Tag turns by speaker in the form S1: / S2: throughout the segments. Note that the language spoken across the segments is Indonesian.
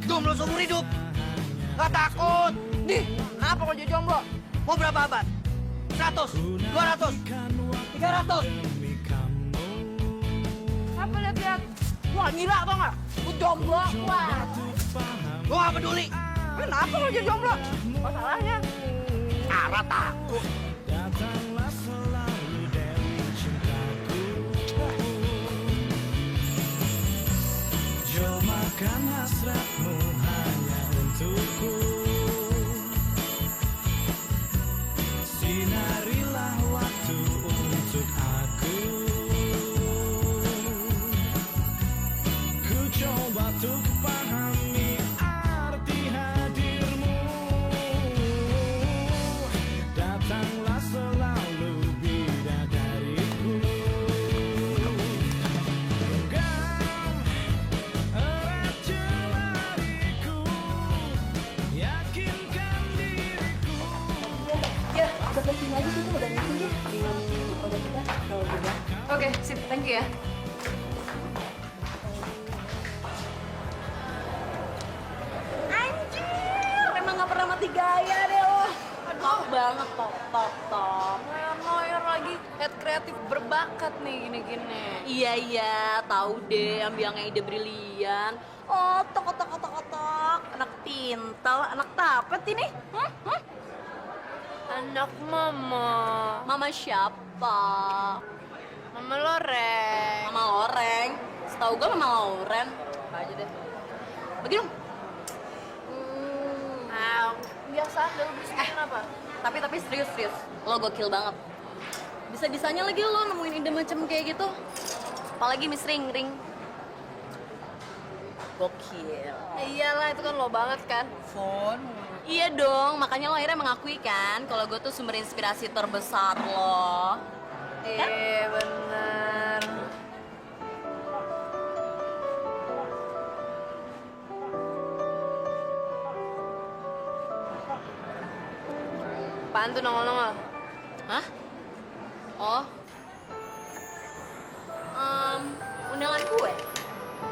S1: Jomblo seumur hidup. Gak takut. Nih, kenapa kalau jadi jomblo? Mau berapa abad? 100, 200, 300.
S2: Apa lihat-lihat?
S1: Wah, gila tau gak?
S2: Gue jomblo, wah.
S1: Gue gak peduli.
S2: Kenapa kalau jadi jomblo? Masalahnya?
S1: Ara takut.
S3: Jomahkan hasratmu hanya untukku. Sinarilah waktu untuk aku. Ku coba untuk pahami arti hadirmu. Datanglah selalu bidadariku. Genggam erat jemariku. Yakinkan diriku.
S2: Ya, udah sini aja sih, udah meeting deh. Di order kita, kalau juga. Oke, sip, thank you ya. Anjir, emang gak pernah mati gaya deh lo. Top banget, top. Noyer lagi, head kreatif berbakat nih gini-gini.
S4: Iya, tahu deh, ambilnya ide brilian. Oh, tok. Anak pintar, anak tapet ini.
S2: Anak mama.
S4: Mama siapa?
S2: Mama Loreng.
S4: Mama Loreng. Setahu gue Mama Loren. Apa aja deh. Bagi dong.
S2: Biasa, udah lu bisikin apa?
S4: Tapi serius. Lo gokil banget. Bisa-bisanya lagi lo nemuin ide macam kayak gitu. Apalagi Miss Ring. Gokil.
S2: Iyalah, itu kan lo banget kan.
S1: Phone.
S4: Iya dong, makanya lo akhirnya mengakui kan kalau gue tuh sumber inspirasi terbesar lo.
S2: Bener. Apaan tuh nongol-nongol?
S4: Hah? Oh. Undangan gue.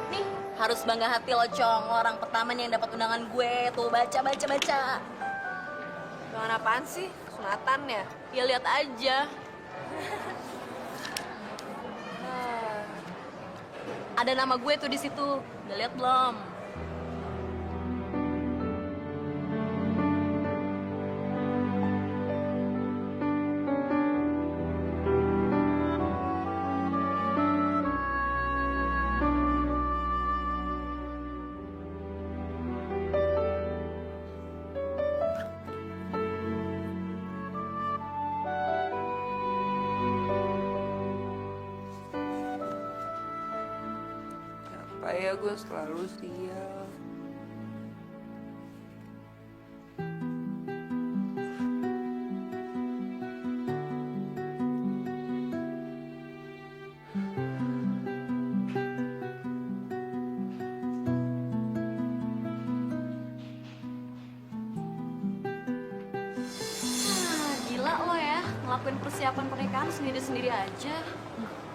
S4: Nih, harus bangga hati lo, Cong. Lo orang pertama nih yang dapat undangan gue. Tuh, baca.
S2: Jangan apaan sih? Sunatan ya?
S4: Ya lihat aja. Ada nama gue tuh di situ. Udah lihat belum?
S5: Kenapa ya gue selalu sial?
S4: Gila lo ya, ngelakuin persiapan pernikahan sendiri-sendiri aja.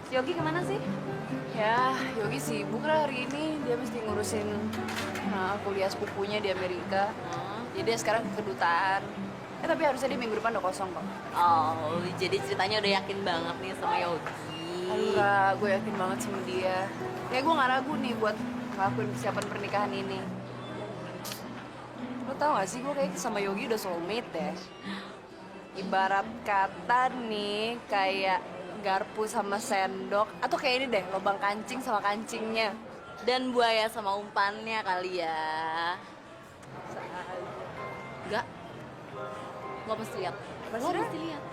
S4: Si Yogi kemana sih?
S2: Ya, Yogi sibuk lah hari ini. Dia mesti ngurusin kuliah sepupunya di Amerika. Jadi dia sekarang ke kedutaan. Tapi harusnya dia minggu depan udah kosong kok.
S4: Oh, jadi ceritanya udah yakin banget nih sama Yogi.
S2: Enggak, gue yakin banget sama dia. Ya gue gak ragu nih buat ngelakuin persiapan pernikahan ini. Lo tau gak sih gue kayak sama Yogi udah soulmate ya. Ibarat kata nih kayak garpu sama sendok. Atau kayak ini deh, lubang kancing sama kancingnya.
S4: Dan buaya sama umpannya kali ya. Enggak. Lo mesti lihat. Lo mesti lihat.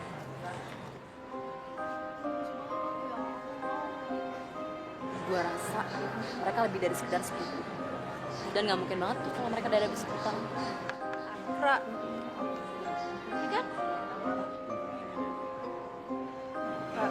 S4: Gue rasa mereka lebih dari sekedar sepupu. Dan nggak mungkin banget tuh kalau mereka dari habis utang.
S2: Ra,
S4: Iya kan?
S2: Ra.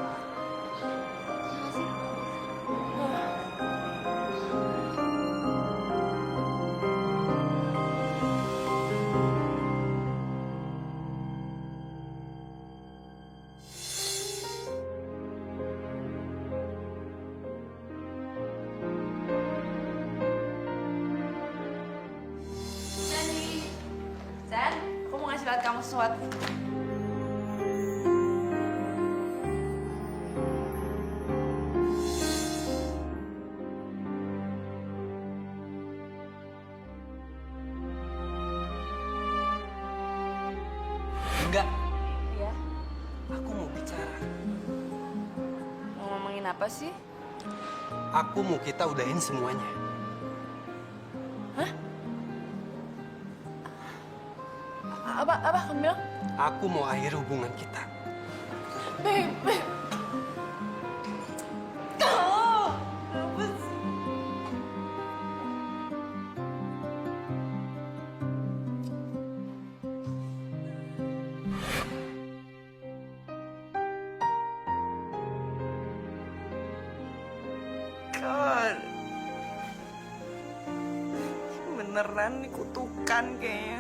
S2: Sen, aku mau ngasih lihat kamu sesuatu.
S1: Enggak,
S2: Iya.
S1: aku mau bicara.
S2: Mau ngomongin apa sih?
S1: Aku mau kita udahin semuanya.
S2: Apa kamu bilang?
S1: Aku mau akhiri hubungan kita.
S2: Babe. Apa sih?
S5: God. Beneran nih kutukan kayaknya.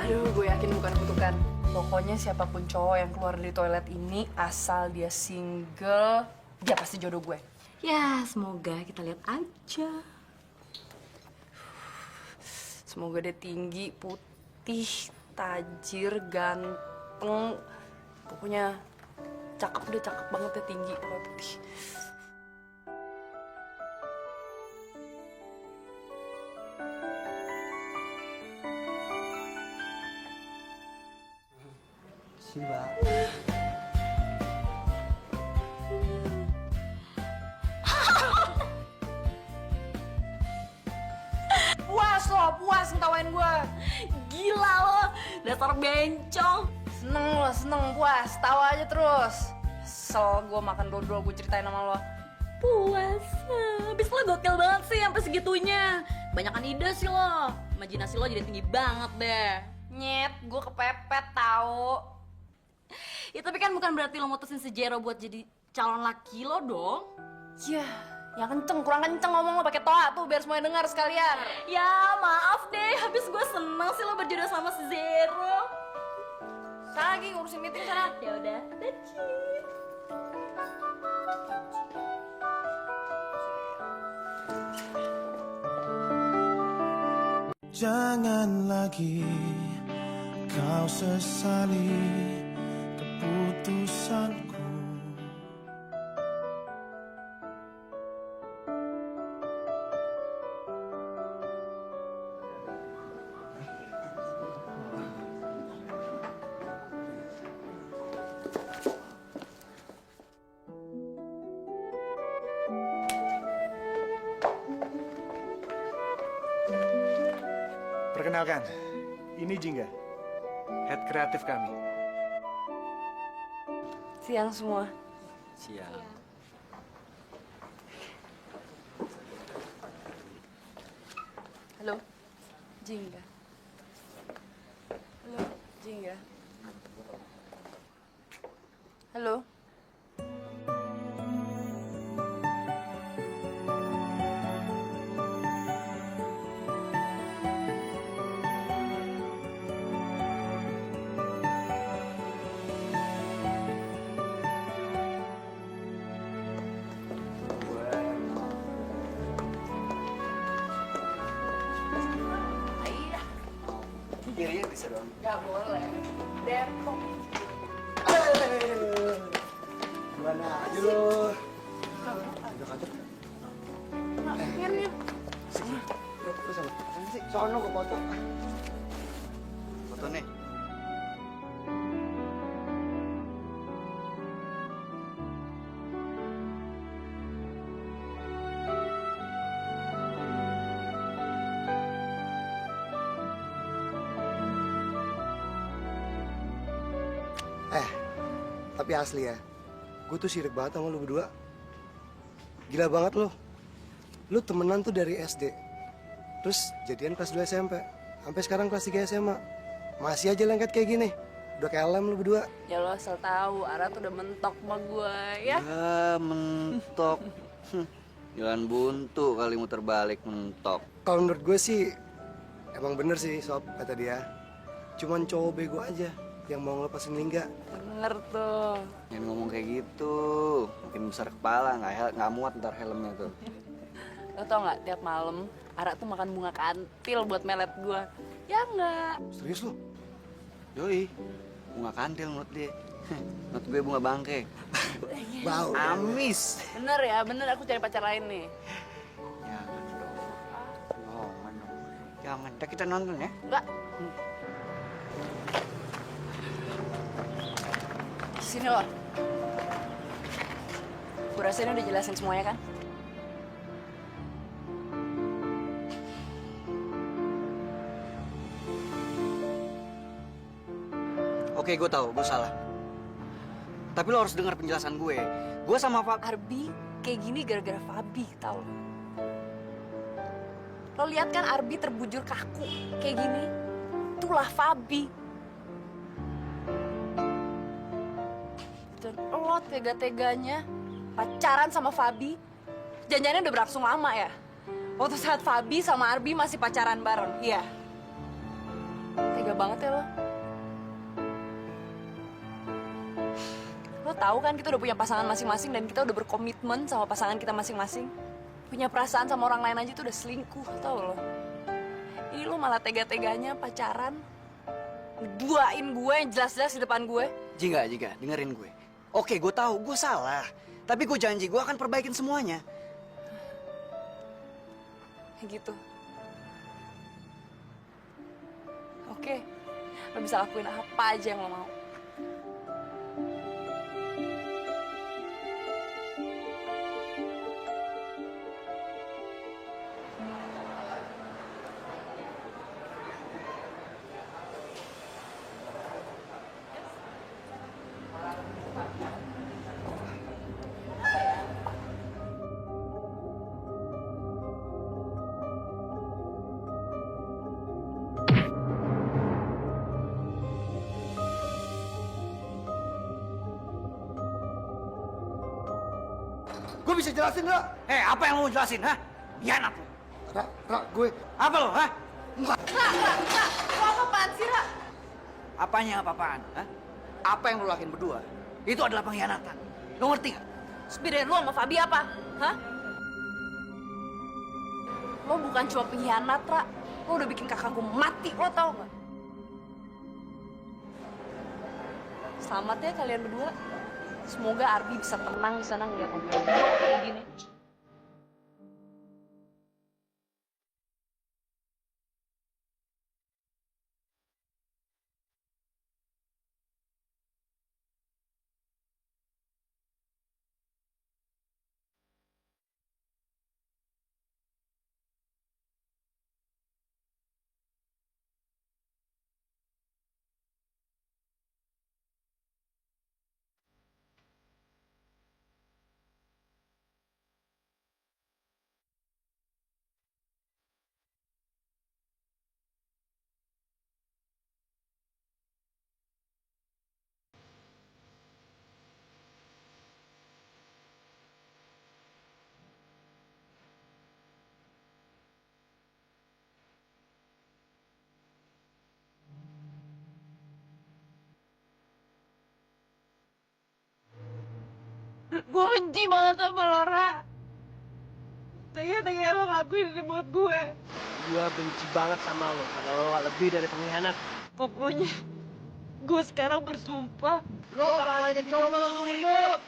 S2: Aduh, gue yakin bukan kutukan. Pokoknya siapapun cowok yang keluar dari toilet ini, asal dia single, dia pasti jodoh gue.
S4: Ya, semoga kita lihat aja.
S2: Semoga dia tinggi, putih, tajir, ganteng. Pokoknya cakep deh, cakep banget deh, tinggi, pokoknya putih.
S1: Siva.
S2: Puas lo, puas ngetawain gue.
S4: Gila lo, dasar bencong.
S2: Seneng, puas. Tawa aja terus. Kesel gue makan dodol, gue ceritain sama lo.
S4: Puas. Habis lo gokil banget sih sampai segitunya. Banyakan ide sih lo. Imajinasi lo jadi tinggi banget deh.
S2: Nyet, gue kepepet tau.
S4: Ya tapi kan bukan berarti lo mutusin si Jero buat jadi calon laki lo dong.
S2: Ya, yang kenceng, kurang kenceng ngomong lo pakai toa tuh biar semuanya dengar sekalian.
S4: Ya maaf deh, habis gue seneng sih lo berjodoh sama si Zero.
S2: Sana lagi ngurusin meeting sana.
S4: Ya udah, dacit.
S3: Jangan lagi kau sesali keputusanku. Perkenalkan, ini Jingga, head kreatif kami.
S2: Siang semua.
S1: Siang.
S2: Halo, Jingga. Halo, Jingga. Halo.
S1: Kirinya bisa dong.
S2: Gak boleh. Depok.
S1: Gimana aja lo?
S2: Ngapain ya?
S6: Sono gue foto.
S1: Foto nih.
S6: Tapi asli ya, gue tuh sirik banget sama lu berdua. Gila banget lo. Lu temenan tuh dari SD. Terus jadian kelas 2 SMP. Sampai sekarang kelas 3 SMA. Masih aja lengket kayak gini. Udah kayak lem lu berdua.
S2: Ya lo asal tahu, Ara tuh udah mentok sama gue, ya?
S1: Ya, mentok. Jalan buntu kali muter balik mentok.
S6: Kalau menurut gue sih, emang bener sih sob, kata dia. Cuman cowok bego aja yang mau ngelepasin Lingga.
S2: Bener tuh.
S1: Jangan ngomong kayak gitu. Makin besar kepala, nggak muat ntar helmnya tuh.
S2: Lo tau nggak, tiap malam Ara tuh makan bunga kantil buat melet gue. Ya nggak?
S6: Serius lu?
S1: Yoi, bunga kantil menurut dia. Menurut gue bunga bangke.
S6: Bau.
S1: Amis.
S2: Bener ya, bener aku cari pacar lain nih.
S1: Jangan dong. Jangan dong. Jangan, ntar kita nonton ya.
S2: Enggak. Sini lo. Gue rasa ini udah jelasin semuanya kan?
S1: Oke, gue tahu, gue salah. Tapi lo harus dengar penjelasan gue. Gue sama Fab...
S2: Arbi kayak gini gara-gara Fabi, tau lo. Lo lihat kan Arbi terbujur kaku kayak gini. Itulah Fabi. Dan lo tega-teganya pacaran sama Fabi. Janjiannya udah berlangsung lama ya? Waktu saat Fabi sama Arbi masih pacaran bareng, iya. Tega banget ya lo. Lo tahu kan kita udah punya pasangan masing-masing dan kita udah berkomitmen sama pasangan kita masing-masing. Punya perasaan sama orang lain aja tuh udah selingkuh, tau lo. Ini lo malah tega-teganya pacaran. Ngeduain gue yang jelas-jelas di depan gue.
S1: Jingga, dengerin gue. Oke, gue tahu, gue salah. Tapi gue janji gue akan perbaikin semuanya.
S2: Gitu. Oke, lo bisa lakuin apa aja yang lo mau.
S6: Gue bisa jelasin, Ra.
S1: Apa yang lo mau jelasin, ha? Hianat lo.
S6: Ra, gue...
S1: Apa lo, ha?
S2: Ra, lo apa-apaan sih, Ra?
S1: Apanya apa-apaan, ha? Apa yang lo lakuin berdua, itu adalah pengkhianatan. Lo ngerti gak?
S2: Terus bedain lo sama Fabi apa? Hah? Lo bukan cuma pengkhianat, Ra. Lo udah bikin kakak gue mati, lo tau gak? Selamat ya kalian berdua. Semoga Arbi bisa tenang di sana ngeliat mobil kayak gini. Gue benci banget sama Laura. Tega-tega lo ngakuin ini buat gue.
S7: Gue benci banget sama lo, karena lo gak lebih dari pengkhianat.
S5: Pokoknya gue sekarang bersumpah
S7: Lo bakal jadi cowok lo hidup.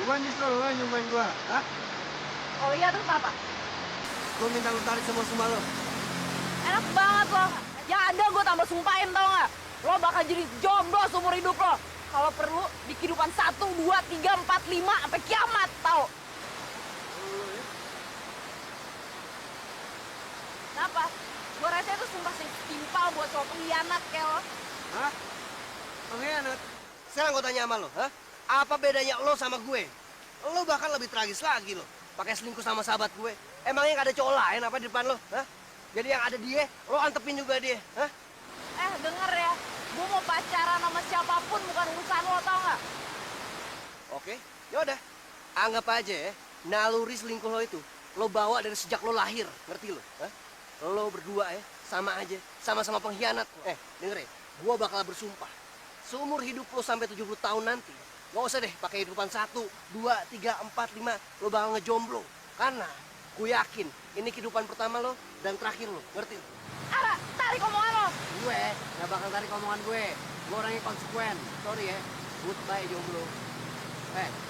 S6: Bukan justru lo yang nyumpain gua, hah?
S2: Oh iya, terus apa?
S6: Gua minta lu tarik semua sumpah lo.
S2: Enak banget lo. Yang ada gue tambah sumpahin tau gak? Lo bakal jadi jomblo seumur hidup lo. Kalau perlu di kehidupan 1, 2, 3, 4, 5 sampai kiamat tau. Kenapa? Gue rasa itu sumpah setimpal buat cowok pengkhianat kayak lo.
S6: Hah? Pengkhianat? Sekarang gua tanya sama lo, hah? Apa bedanya lo sama gue? Lo bahkan lebih tragis lagi lo. Pakai selingkuh sama sahabat gue. Emangnya gak ada cowok lain apa di depan lo, hah? Jadi yang ada dia, lo antepin juga dia, hah?
S2: Denger ya. Gue mau pacaran sama siapapun bukan urusan lo tau gak?
S6: Oke, yaudah. Anggap aja ya, naluri selingkuh lo itu, lo bawa dari sejak lo lahir, ngerti lo? Hah? Lo berdua ya, sama aja, sama-sama pengkhianat. Denger ya, gua bakal bersumpah. Seumur hidup lo sampai 70 tahun nanti, gak usah deh pakai kehidupan 1, 2, 3, 4, 5, lo bakal ngejomblo. Karena gue yakin ini kehidupan pertama lo dan terakhir lo, ngerti?
S2: Ara, tarik omongan lo.
S6: Gue gak bakal tarik omongan gue. Gue orangnya konsekuen. Sorry ya. Goodbye jomblo.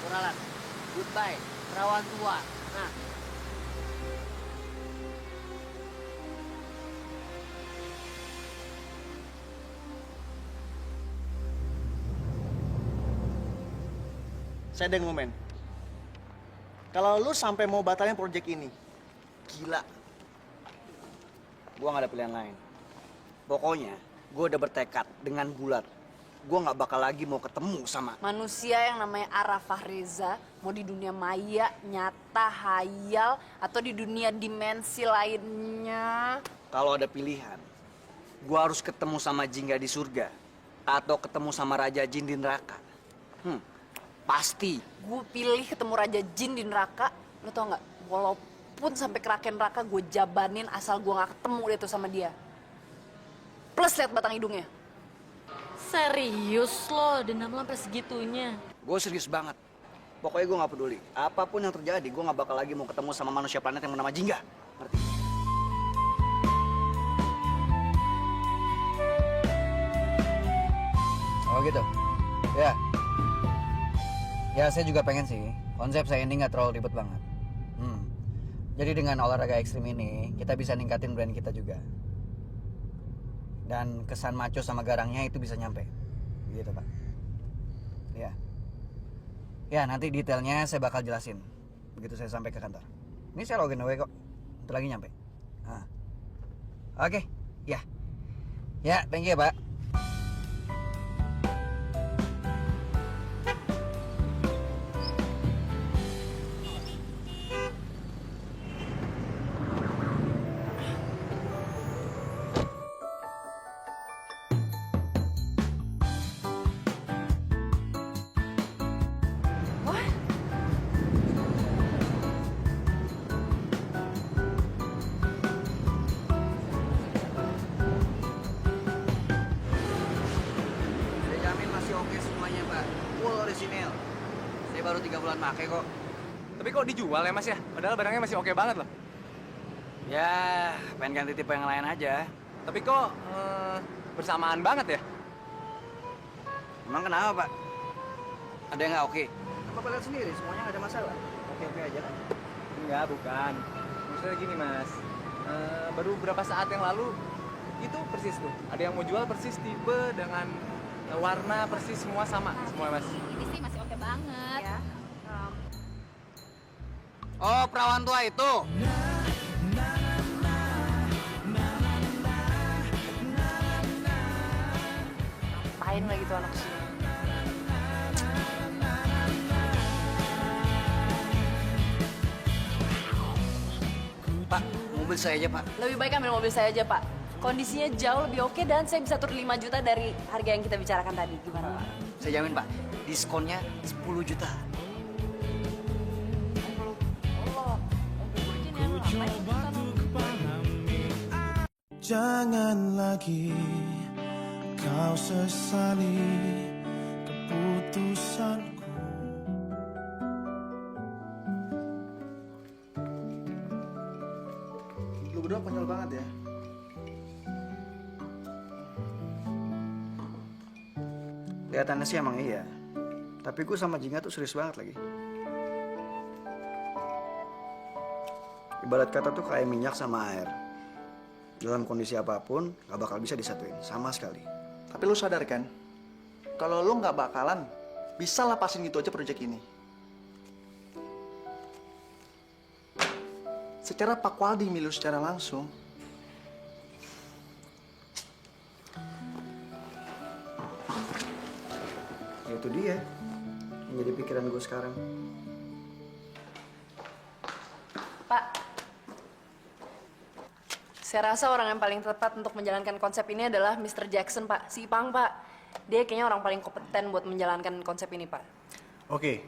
S6: Kuralan. Goodbye. Perawan tua. Nah.
S7: Saya ada ngomen. Kalau lu sampai mau batalin proyek ini, gila. Gua nggak ada pilihan lain. Pokoknya, gue udah bertekad dengan bulat. Gue nggak bakal lagi mau ketemu sama
S2: Manusia yang namanya Arafah Reza, mau di dunia maya, nyata, hayal, atau di dunia dimensi lainnya.
S7: kalau ada pilihan. Gue harus ketemu sama Jingga di surga atau ketemu sama Raja Jin di neraka. Pasti.
S2: Gue pilih ketemu Raja Jin di neraka. Lo tau nggak? Walaupun sampai keraken neraka, gue jabanin asal gue nggak ketemu deh tuh sama dia. Plus lihat batang hidungnya.
S4: Serius lo, dendam lo sampai segitunya.
S7: Gue serius banget. Pokoknya gue nggak peduli. Apapun yang terjadi, gue nggak bakal lagi mau ketemu sama manusia planet yang bernama Jingga. Ngerti?
S8: Oh gitu? Ya. Ya saya juga pengen sih. Konsep saya ini nggak terlalu ribet banget. Jadi dengan olahraga ekstrim ini, kita bisa ningkatin brand kita juga. Dan kesan maco sama garangnya itu bisa nyampe. Gitu Pak. Ya. Ya nanti detailnya saya bakal jelasin. Begitu saya sampai ke kantor. Ini saya login away kok. Bentar lagi nyampe. Oke. Ya. Ya, thank you ya Pak.
S7: Saya jamin masih oke semuanya, Pak. Full orisinil. Saya baru 3 bulan pakai kok.
S9: Tapi kok dijual ya mas ya? Padahal barangnya masih oke banget loh.
S7: Ya, pengen ganti tipe yang lain aja.
S9: Tapi kok bersamaan banget ya?
S7: Emang kenapa, Pak? Ada yang nggak oke? Bapak lihat sendiri, semuanya nggak ada masalah. Oke-oke aja kan?
S9: Enggak, bukan. Maksudnya gini mas, baru beberapa saat yang lalu itu persis tuh. Ada yang mau jual persis tipe dengan warna persis semua sama semua mas.
S4: Ini sih masih oke banget.
S2: Ya.
S7: Oh, perawan tua itu.
S2: Ngapain lagi tuh anak sini?
S7: Pak, mobil saya aja, Pak.
S2: Lebih baik ambil mobil saya aja, Pak. Kondisinya jauh lebih oke dan saya bisa turun 5 juta dari harga yang kita bicarakan tadi. Gimana, Pak?
S7: Saya jamin, Pak. Diskonnya 10 juta.
S3: Jangan lagi kau sesali keputusanku.
S6: Lu berdua konyol banget ya.
S8: Kelihatannya sih emang iya. Tapi gue sama Jingga tuh serius banget lagi. Ibarat kata tuh kayak minyak sama air. Dalam kondisi apapun, nggak bakal bisa disatuin, sama sekali.
S10: Tapi lu sadar kan, kalau lu nggak bakalan bisa lepasin gitu aja proyek ini. Secara Pak Waldi milih secara langsung,
S8: Ya itu dia yang jadi pikiran gue sekarang.
S2: Pak, saya rasa orang yang paling tepat untuk menjalankan konsep ini adalah Mr. Jackson, Pak. Si Ipang, Pak. Dia kayaknya orang paling kompeten buat menjalankan konsep ini, Pak.
S11: Oke,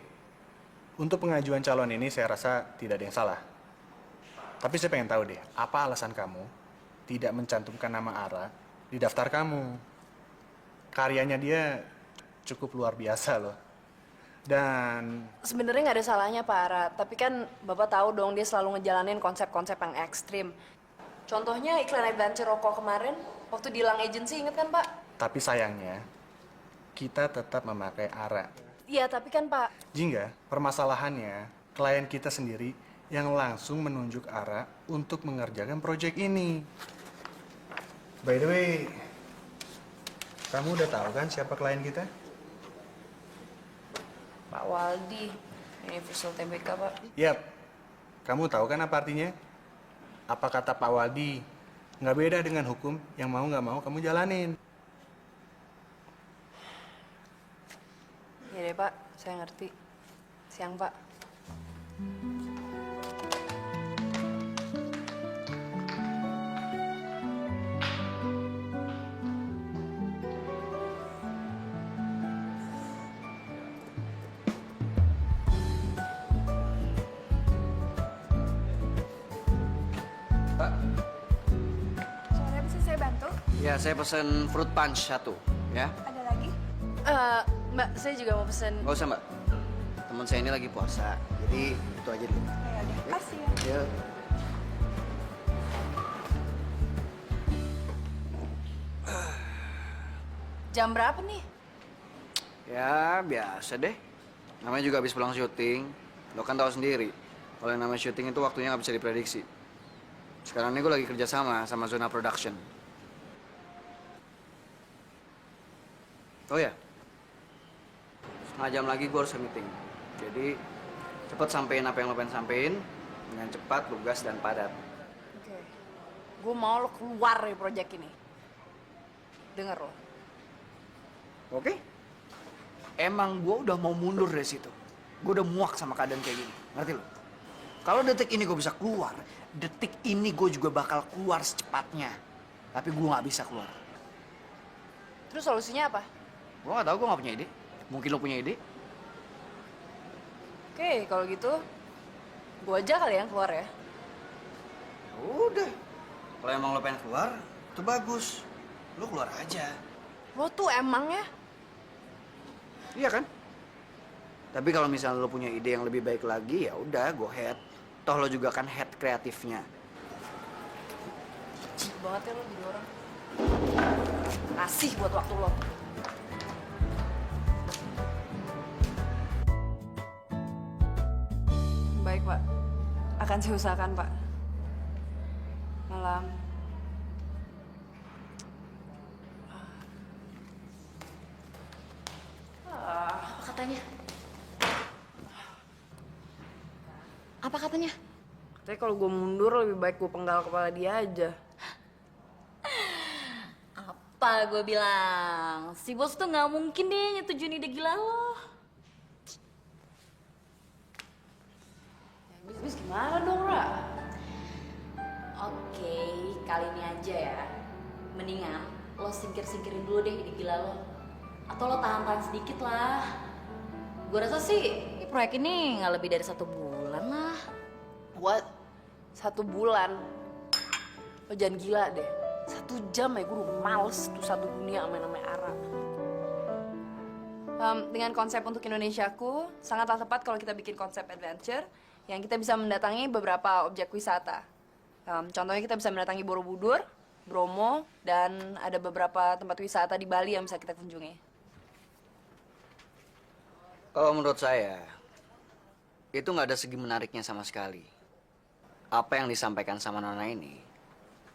S11: untuk pengajuan calon ini saya rasa tidak ada yang salah. Tapi saya pengen tahu deh, apa alasan kamu tidak mencantumkan nama Ara di daftar kamu? Karyanya dia cukup luar biasa loh. Dan
S2: Sebenarnya nggak ada salahnya, Pak Ara. Tapi kan Bapak tahu dong dia selalu ngejalanin konsep-konsep yang ekstrim. Contohnya iklan Adventure Rokok kemarin, waktu di Lang Agency, inget kan, Pak?
S11: tapi sayangnya kita tetap memakai Ara.
S2: Iya, tapi kan, Pak,
S11: Jingga, permasalahannya klien kita sendiri yang langsung menunjuk Ara untuk mengerjakan proyek ini. By the way, kamu udah tahu kan siapa klien kita?
S2: Pak Waldi, Universal TBK, Pak.
S11: Yap, kamu tahu kan apa artinya? Apa kata Pak Waldi? Nggak beda dengan hukum yang mau nggak mau kamu jalanin.
S2: Iya deh, Pak, saya ngerti. Siang, Pak.
S8: Pak,
S12: Sore bisa saya bantu?
S8: ya saya pesen fruit punch satu, ya.
S12: Ada lagi?
S2: Mbak, saya juga mau pesen.
S8: Nggak usah, Mbak. Teman saya ini lagi puasa, jadi itu aja dulu.
S12: Ya udah, kasih ya.
S8: Ya.
S2: Jam berapa nih?
S8: Ya, biasa deh. Namanya juga habis pulang syuting. Lo kan tahu sendiri, kalau yang namanya syuting itu waktunya nggak bisa diprediksi. Sekarang ini gue lagi kerja sama Zona Production. Oh ya, setengah jam lagi gue harus ke meeting. Jadi, cepet sampein apa yang lo pengen sampein dengan cepat, lugas, dan padat.
S2: Oke. Gue mau lo keluar dari proyek ini. Dengar lo.
S8: Oke? Emang gue udah mau mundur dari situ. Gue udah muak sama keadaan kayak gini. Ngerti lo? Kalau detik ini gue bisa keluar, detik ini gue juga bakal keluar secepatnya. Tapi gue nggak bisa keluar.
S2: Terus solusinya apa?
S8: Gue nggak tahu, gue nggak punya ide. Mungkin lo punya ide?
S2: Oke, kalau gitu, gue aja kali yang keluar ya.
S8: Udah. Kalau emang lo pengen keluar, itu bagus. Lo keluar aja.
S2: Lo tuh emang ya?
S8: Iya kan? Tapi kalau misalnya lo punya ide yang lebih baik lagi, ya udah, go ahead. Toh lo juga kan head kreatifnya.
S2: Cik banget ya lo jadi orang. Kasih buat waktu lo. Baik, Pak. Akan saya usahakan, Pak. Malam.
S4: Apa katanya? Apa katanya?
S2: Katanya kalau gue mundur lebih baik gue penggal kepala dia aja.
S4: Apa gue bilang? Si bos tuh nggak mungkin deh nyetujuin ide gila lo.
S2: Ya, bis gimana dong, Ra?
S4: Oke, kali ini aja ya. Mendingan lo singkir-singkirin dulu deh ide gila lo. Atau lo tahan-tahan sedikit lah. Gue rasa sih proyek ini nggak lebih dari 1 bulan lah.
S2: What? 1 bulan? Lo jangan gila deh. 1 jam ya gue udah males tuh satu dunia sama namanya Ara. Dengan konsep untuk Indonesiaku, sangatlah tepat kalau kita bikin konsep adventure yang kita bisa mendatangi beberapa objek wisata. Contohnya kita bisa mendatangi Borobudur, Bromo, dan ada beberapa tempat wisata di Bali yang bisa kita kunjungi.
S8: Kalau menurut saya, itu nggak ada segi menariknya sama sekali.
S7: apa yang disampaikan sama Nona ini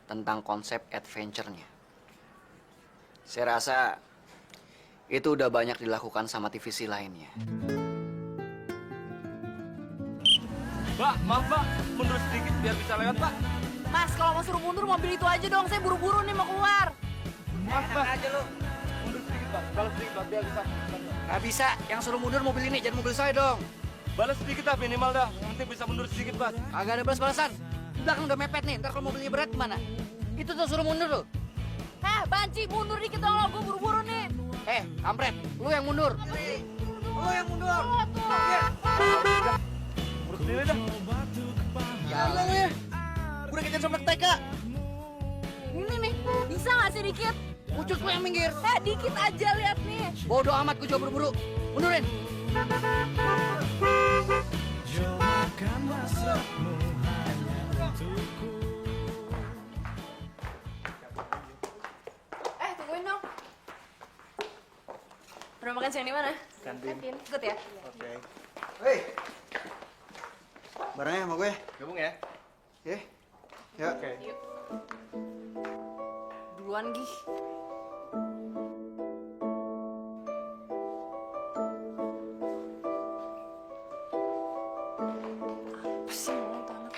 S7: tentang konsep adventure-nya. Saya rasa itu udah banyak dilakukan sama TVC lainnya.
S13: Mbak, maaf Mbak, mundur sedikit biar bisa lewat Pak.
S2: Mas, kalau mau suruh mundur mobil itu aja dong. Saya buru-buru nih mau keluar.
S13: Maaf Mbak. aja lu. Mundur sedikit Pak, balas sedikit Pak, biar bisa.
S7: Nggak bisa, yang suruh mundur mobil ini, jangan mobil saya dong.
S13: Balas sedikit dah minimal dah, yang penting bisa mundur sedikit Pak.
S7: Agak ada balas-balasan. Belakang udah mepet nih, ntar kalau mobilnya berat gimana? Itu tuh suruh mundur loh.
S2: Banci, mundur dikit dong lo. Gue buru-buru nih.
S7: Kampret, lu yang mundur.
S1: Lu yang mundur.
S13: Mundur sendiri dah.
S1: Gila lu ya. Gue udah kejar sama TK.
S2: Ini nih, bisa nggak sih dikit?
S7: Ucus lu yang minggir.
S2: Dikit aja lihat nih.
S7: Bodoh amat, gue juga buru-buru. Mundurin.
S2: Tungguin dong. Udah makan siang di mana?
S10: Kantin.
S2: Ikut ya.
S10: Oke. Hei. Barangnya sama gue.
S11: Gabung ya.
S10: Ya. Ya.
S11: Oke.
S2: Duluan, Gi. Apa sih mau tuh anak?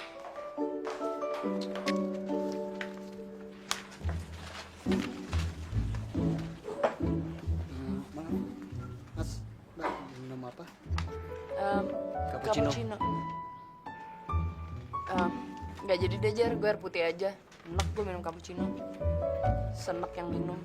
S7: Mas, Mbak, minum apa?
S2: Cappuccino. Nggak jadi deh, Jar. Gue air putih aja. Enak gue minum cappuccino. Senek yang minum.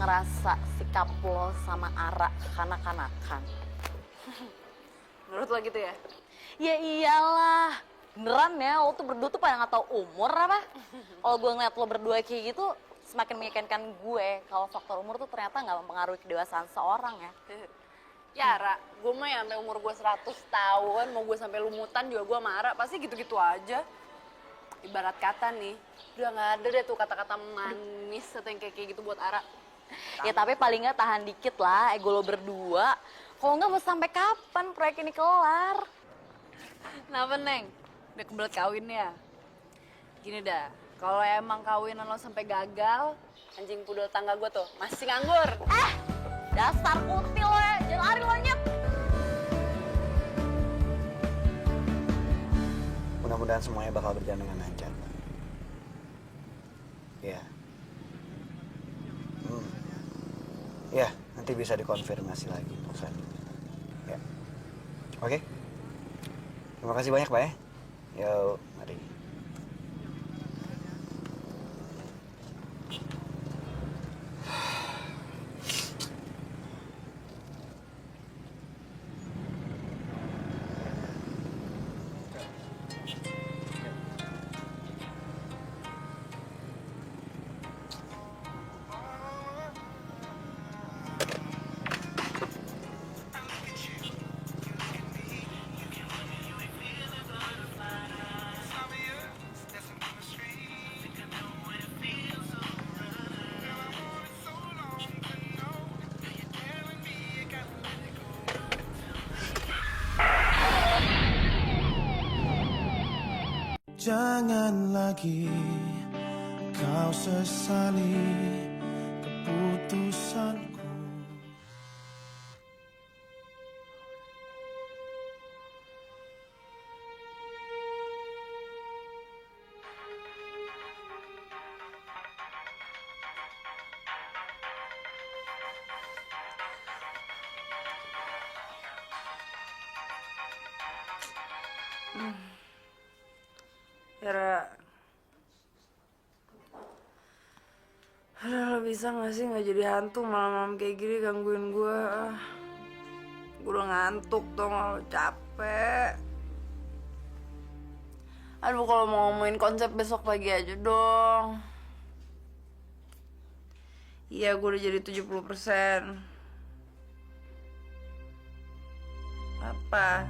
S4: Ngerasa sikap lo sama Ara kanak-kanakan.
S2: Menurut lo gitu ya?
S4: Ya iyalah, beneran ya, lo tuh berdua tuh pada nggak tahu umur apa? Kalau gue ngeliat lo berdua kayak gitu, semakin meyakinkan gue kalau faktor umur tuh ternyata nggak mempengaruhi kedewasaan seorang ya.
S2: Ya, Ra, gue mah ya sampai umur gue 100 tahun, mau gue sampai lumutan juga gue sama Ara, pasti gitu-gitu aja. Ibarat kata nih, udah nggak ada deh tuh kata-kata manis atau yang kayak gitu buat Ara.
S4: Ya tapi paling nggak tahan dikit lah ego lo berdua. Kalau nggak mau sampai kapan proyek ini kelar?
S2: Kenapa, Neng? Udah kebelet kawin ya? Gini dah, kalau emang kawinan lo sampai gagal, anjing pudel tangga gue tuh masih nganggur.
S4: Dasar kutil lo ya, jangan lari lo nyet.
S8: Mudah-mudahan semuanya bakal berjalan dengan lancar. Ya. Ya, nanti bisa dikonfirmasi lagi urusannya. Ya. Oke. Terima kasih banyak, Pak ya. Yuk, mari.
S3: Jangan lagi kau sesali keputusanku.
S2: Ra, Aduh, lo bisa gak sih gak jadi hantu malam-malam kayak gini gangguin gue? Gue udah ngantuk tuh, lo capek. Aduh, kalau mau ngomongin konsep besok pagi aja dong. Iya, gue udah jadi 70%. Apa?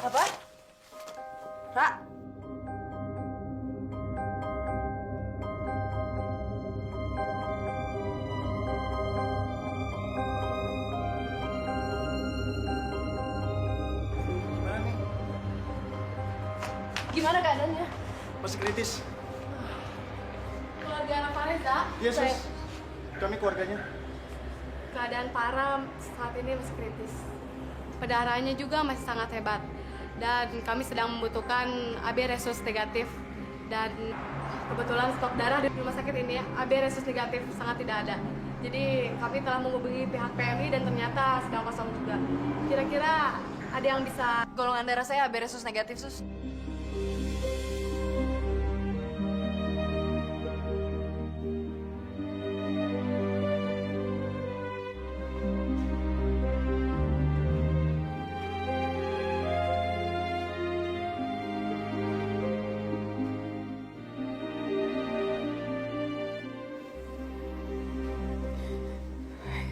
S2: Apa? Ra? Gimana keadaannya?
S10: Masih kritis.
S12: Keluarga anak Fareza,
S10: Yes, sus. Kami keluarganya.
S12: keadaan Farah saat ini masih kritis. Pendarahannya juga masih sangat hebat. Dan kami sedang membutuhkan AB resus negatif. Dan kebetulan stok darah di rumah sakit ini AB resus negatif sangat tidak ada. Jadi kami telah menghubungi pihak PMI dan ternyata sedang kosong juga. Kira-kira ada yang bisa...
S2: Golongan darah saya AB resus negatif, sus.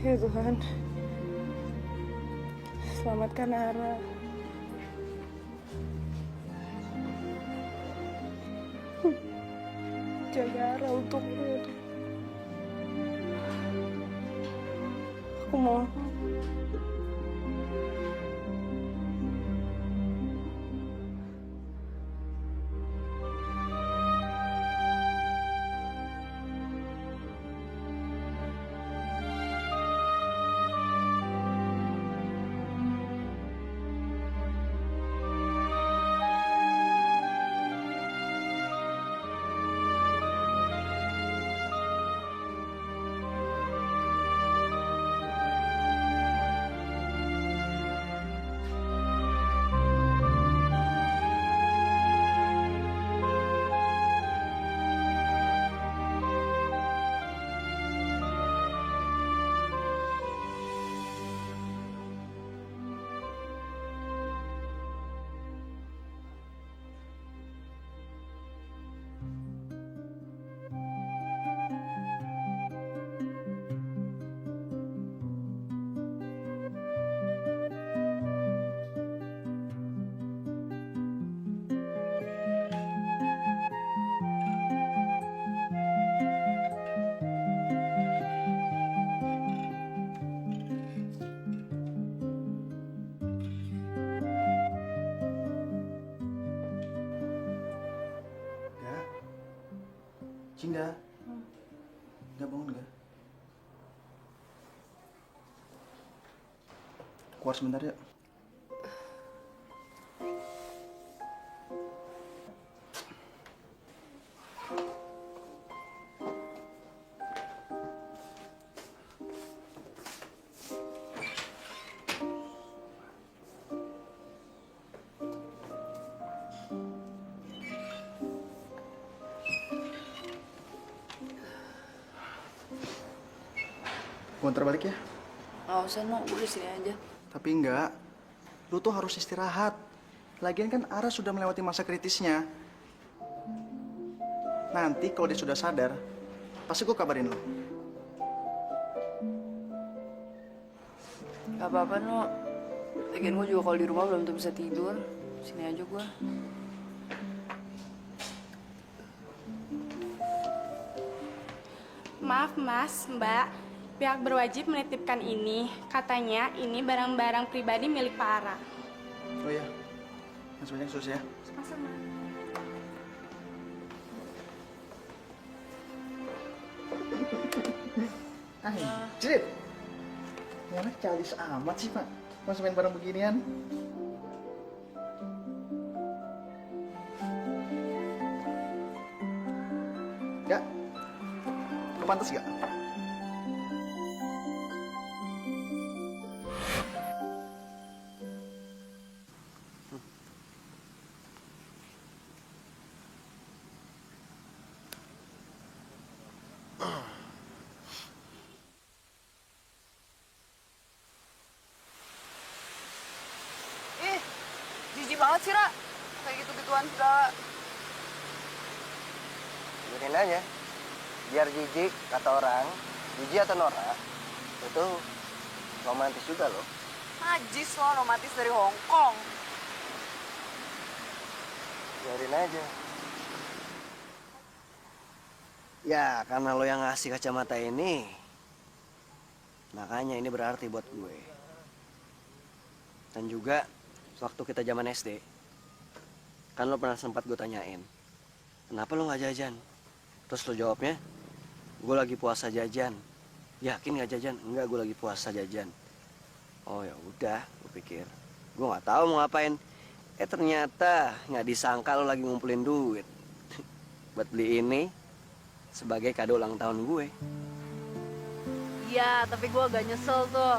S5: Ya Tuhan, selamatkan Ara. Jaga Ara untukmu. Aku mohon.
S10: Cinda, nggak bangun nggak? Keluar sebentar ya. Gue antar balik ya.
S2: Nggak usah, no. Gue di sini aja.
S10: Tapi enggak, lu tuh harus istirahat. Lagian kan Ara sudah melewati masa kritisnya. Nanti kalau dia sudah sadar, pasti gue kabarin lu.
S2: Gak apa-apa, no. Lagian gue juga kalau di rumah belum tentu bisa tidur. Sini aja gue.
S12: Maaf mas, mbak. Pihak berwajib menitipkan ini. Katanya ini barang-barang pribadi milik Pak Ara.
S10: Oh iya, masih banyak sus ya.
S12: Sama-sama.
S10: Anjir, ini anak childish amat sih pak. Masih main barang beginian. Gak? Lu pantas gak?
S2: Ih, jijik banget sih, Ra. Kayak gitu-gituan segala.
S6: Biarin aja. Biar jijik, kata orang, jijik atau norak, itu romantis juga loh.
S2: Najis lo, romantis dari Hong Kong.
S6: Biarin aja. Ya, karena lo yang ngasih kacamata ini, makanya ini berarti buat gue. Dan juga, waktu kita zaman SD, kan lo pernah sempat gue tanyain, kenapa lo nggak jajan? Terus lo jawabnya, gue lagi puasa jajan. Yakin nggak jajan? Enggak, gue lagi puasa jajan. Oh ya udah, gue pikir, gue nggak tahu mau ngapain. Ternyata nggak disangka lo lagi ngumpulin duit buat beli ini sebagai kado ulang tahun gue.
S2: Iya, tapi gue agak nyesel tuh.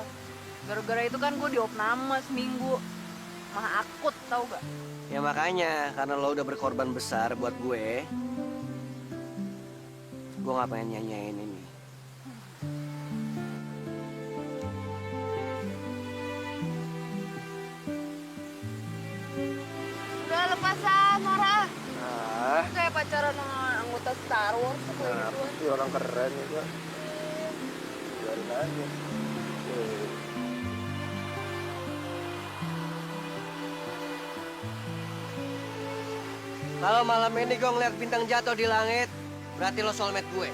S2: Gara-gara itu kan gue diopname seminggu. Mah akut, tau gak?
S6: Ya makanya, karena lo udah berkorban besar buat gue nggak pengen nyanyain ini.
S2: Udah lepasan, Nora.
S6: Ah,
S2: Kayak pacaran sama anggota Star Wars tuh kayak gitu.
S6: si orang keren juga. Biarin aja. Kalau malam ini gue ngeliat bintang jatuh di langit, berarti lo soulmate gue.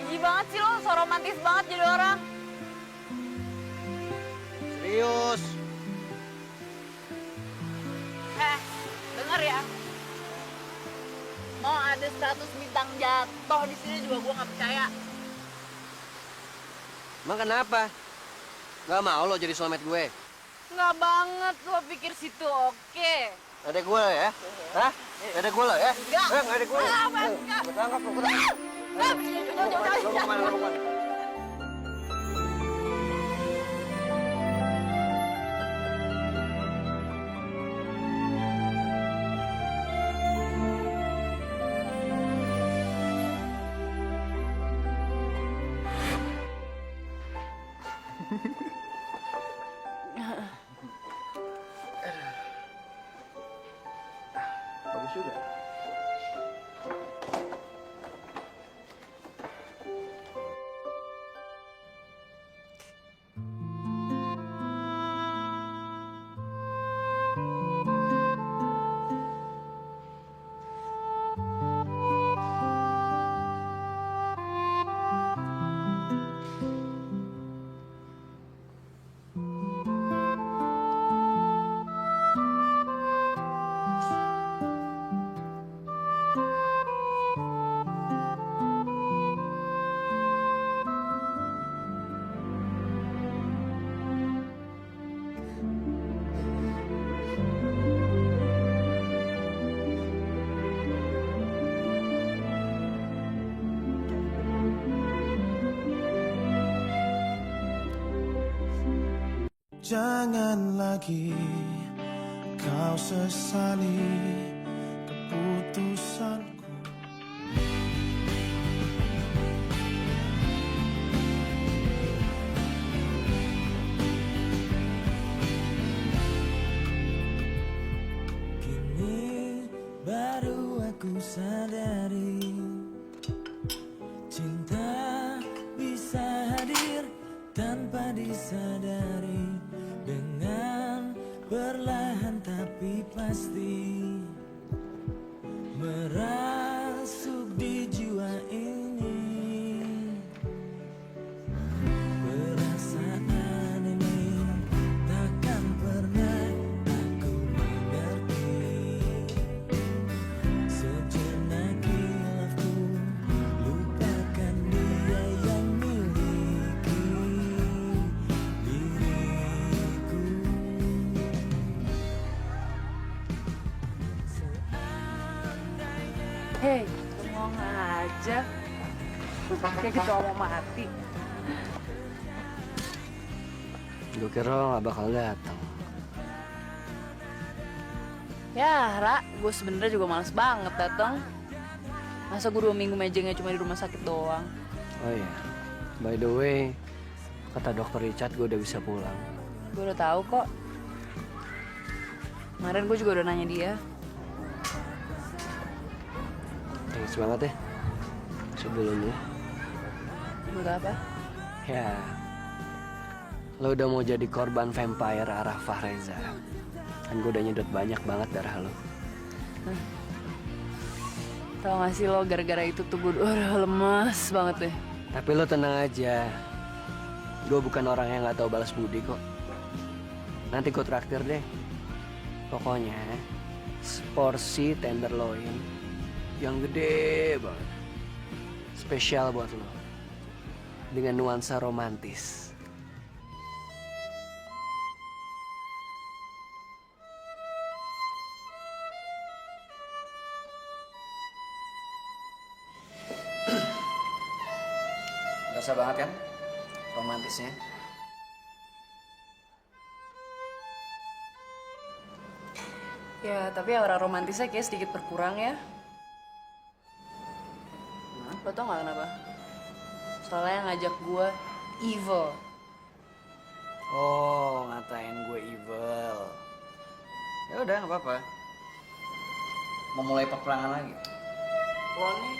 S2: Jijik banget sih lo, so romantis banget jadi orang.
S6: Serius.
S2: Denger ya. Mau ada 100 bintang jatuh di sini juga gue nggak percaya.
S6: Emang kenapa? Gak mau lo jadi soulmate gue?
S2: Nggak banget, lo pikir situ oke.
S6: Ada gue ya? Hah? Ada gue lo ya?
S2: Enggak.
S6: Gak ada gue.
S2: Enggak.
S6: Gue tangkap lo, gue tangkap. Lo mau kemana, lo mau kemana? Bagus juga.
S3: Jangan lagi kau sesali keputusanku. Kini baru aku sadari, cinta bisa hadir tanpa disadari. Dengan perlahan tapi pasti merasuk di jiwa ini. Perasaan ini takkan pernah aku mengerti. Sejenak hilafku lupakan dia yang miliki diriku.
S2: Hei, bengong aja. Kayak gitu mau mati.
S6: Gue kira lo gak bakal datang.
S2: Ya, Ra, gue sebenernya juga males banget datang. Masa gue 2 minggu mejengnya cuma di rumah sakit doang.
S7: Oh iya, by the way, kata dokter Richard gue udah bisa pulang.
S2: Gue udah tahu kok. Kemarin gue juga udah nanya dia.
S7: Thanks banget ya. Sebelumnya.
S2: Buat apa?
S7: Ya, lo udah mau jadi korban vampire arah Fahreza. Kan gue udah nyedot banyak banget darah lo.
S2: Tau gak sih lo, gara-gara itu tuh gue udah lemes banget deh.
S7: Tapi lo tenang aja. Gue bukan orang yang gak tahu balas budi kok. Nanti gue traktir deh. Pokoknya, seporsi tenderloin yang gede banget. Spesial buat lo. Dengan nuansa romantis.
S8: Berasa banget kan romantisnya?
S2: Ya, tapi aura romantisnya kayak sedikit berkurang ya. Lo tau gak kenapa? Soalnya yang ngajak gue evil.
S8: Oh, ngatain gue evil. Ya udah, nggak apa-apa. Mau mulai peperangan lagi.
S2: Lo nih.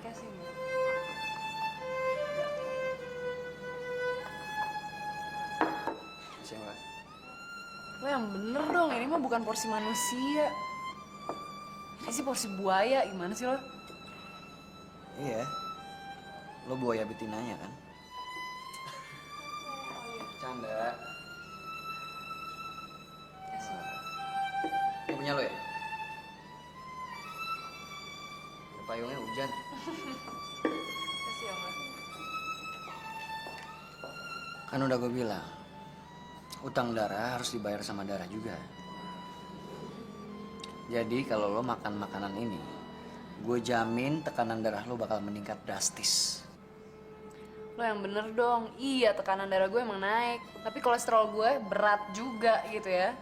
S2: Kasih nih.
S8: Siapa?
S2: Lo yang bener dong, ini mah bukan porsi manusia. Ini sih porsi buaya, gimana sih lo?
S8: Iya. Lo buaya betinanya kan? Canda. Ini punya lo ya? Payungnya hujan.
S2: Kasih ya, Mas.
S8: Kan udah gue bilang, utang darah harus dibayar sama darah juga. Jadi kalau lo makan makanan ini, gue jamin tekanan darah lo bakal meningkat drastis.
S2: Lo yang bener dong. Iya, tekanan darah gue emang naik. Tapi kolesterol gue berat juga gitu ya.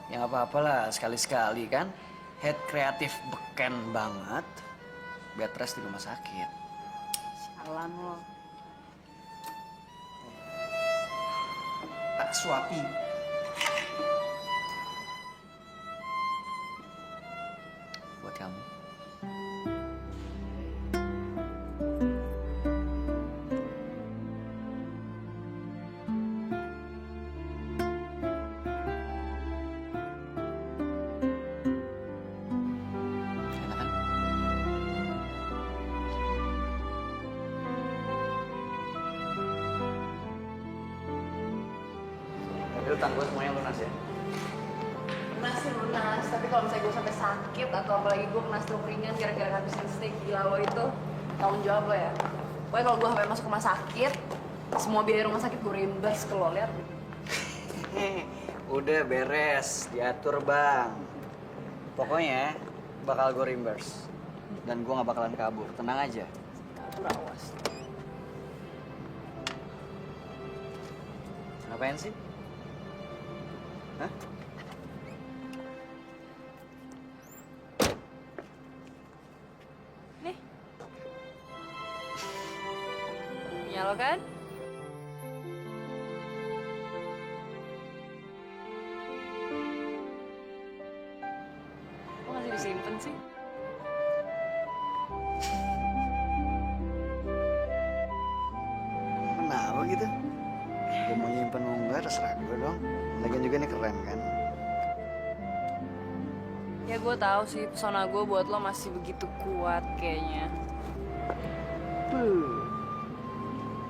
S8: Ya nggak apa-apa lah, sekali-sekali kan. Head kreatif beken banget, bed rest di rumah sakit.
S2: Sialan lo.
S8: Tak suapi. Buat kamu. Enak kan? Tapi utang gue semuanya lunas ya.
S2: Lunas sih lunas, tapi kalau misalnya gue sampai sakit atau apalagi gue kena stroke ringan gara-gara habisin steak gila lo itu, tanggung jawab lo ya. Pokoknya kalau gue sampai masuk rumah sakit, semua biaya rumah sakit gue reimburse ke lo, lihat.
S8: Udah beres, diatur bang. Pokoknya bakal gue reimburse. Dan gue gak bakalan kabur, tenang aja.
S2: Awas.
S8: Ngapain sih? Hah?
S2: Nih. Punya lo kan? Kok masih disimpan sih?
S8: Kenapa gitu? Gue mau nyimpen mau enggak, terserah gue dong. Lagian juga ini keren kan?
S2: Ya gue tahu sih pesona gue buat lo masih begitu kuat kayaknya.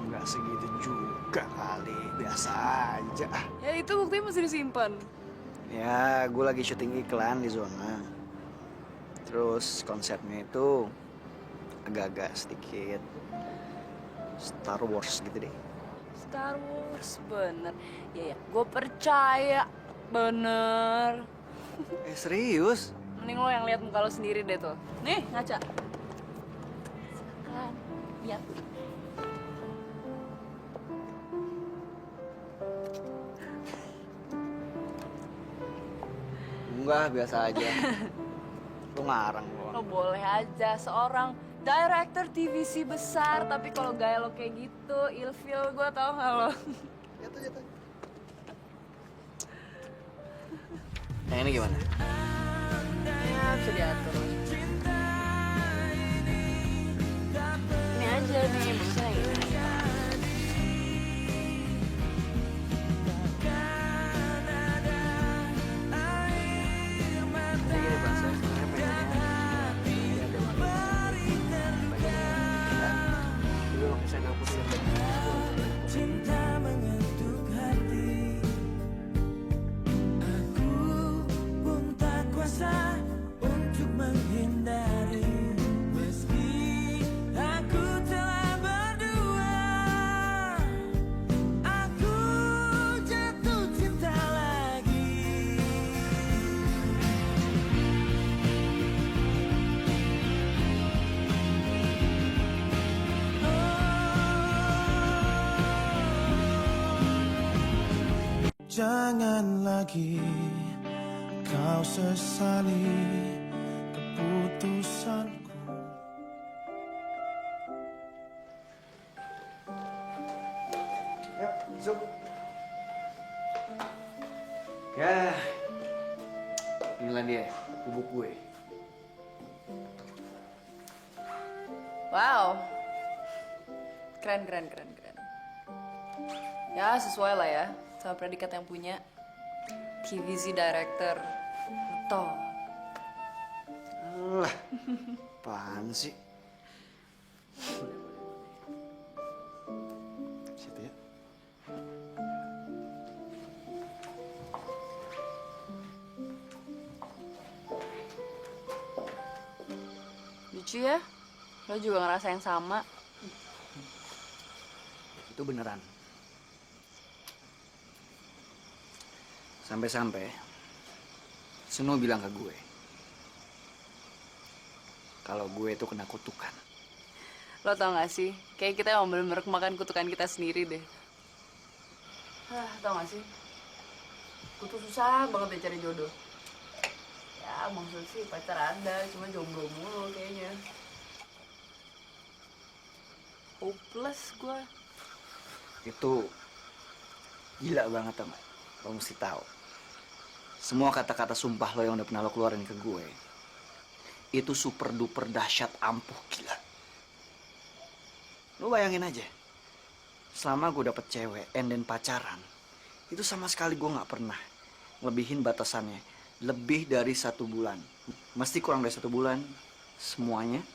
S8: Enggak segitu juga kali, biasa aja.
S2: Ya itu buktinya masih disimpan.
S8: Ya, gue lagi syuting iklan di zona. Terus konsepnya itu agak-agak sedikit Star Wars gitu deh.
S2: Star Wars, bener. Ya, gue percaya, bener.
S8: Serius?
S2: Mending lo yang lihat muka lo sendiri deh tuh. Nih, ngaca. Kan, lihat.
S8: Enggak, biasa aja. Lu ngarang
S2: Lo
S8: doang.
S2: boleh aja seorang director TVC besar, tapi kalau gaya lo kayak gitu, ilfil gue, tau gak lo?
S6: Jatuh.
S8: Yang ini gimana?
S2: Ya, bisa diatur. Ini aja nih, busnya yang ini.
S7: Kayak gini Bang, saya sebenarnya pengennya ya ada waktu dulu waktu saya ngampus ya.
S3: Cinta mengetuk hati. Aku pun tak kuasa untuk menghindari. Meski aku telah berdua, aku jatuh cinta lagi. Jangan lagi kau sesali keputusanku.
S8: Yuk, masuk. Ya, inilah dia, bubuk gue.
S2: Wow. Keren. Ya, sesuai lah ya sama predikat yang punya. TVC director. Betul.
S8: Alah, apaan sih? Situ ya.
S2: Lucu ya? Lo juga ngerasa yang sama.
S8: Itu beneran. Sampai-sampai Seno bilang ke gue kalau gue itu kena kutukan.
S2: Lo tau gak sih? Kayak kita emang bener-bener kemakan kutukan kita sendiri deh. Tau gak sih? Gue tuh susah banget deh cari jodoh. Ya maksud sih pacar ada, cuma jomblo mulu kayaknya. Hopeless gue.
S8: Itu gila banget tau gak? Lo mesti tahu. Semua kata-kata sumpah lo yang udah pernah lo keluarin ke gue itu super duper dahsyat ampuh gila. Lo bayangin aja, selama gue dapet cewek and then pacaran, itu sama sekali gue nggak pernah ngelebihin batasannya lebih dari 1 bulan. Mesti kurang dari 1 bulan semuanya.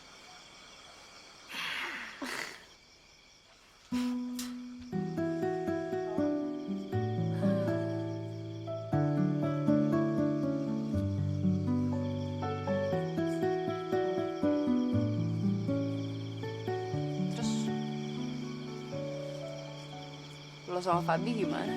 S2: Lo sama Fabi gimana?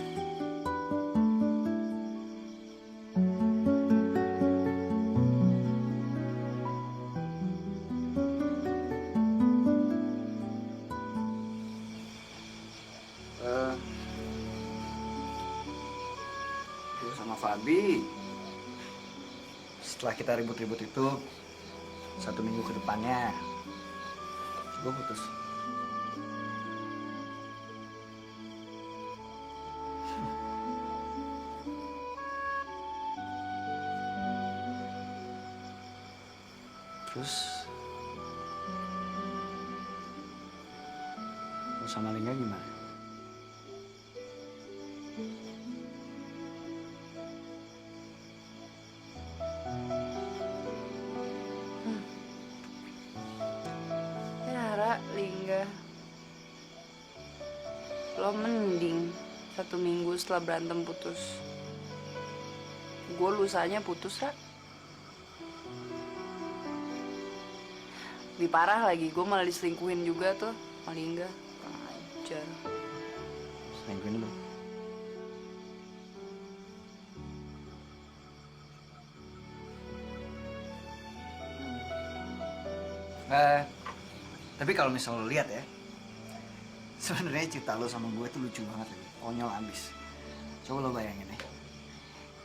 S8: Gue sama Fabi, setelah kita ribut-ribut itu 1 minggu ke depannya gue putus. Terus lo sama Lingga gimana?
S2: Ya, Lingga. Lo mending 1 minggu setelah berantem putus. Gue lusanya putus, Ra. Lebih parah lagi, gue malah diselingkuhin juga tuh sama Lingga. Kurang ajar.
S8: Selingkuhin lo? Tapi kalau misal lo lihat ya, sebenarnya cerita lo sama gue tuh lucu banget lagi, konyol abis. Coba lo bayangin ya,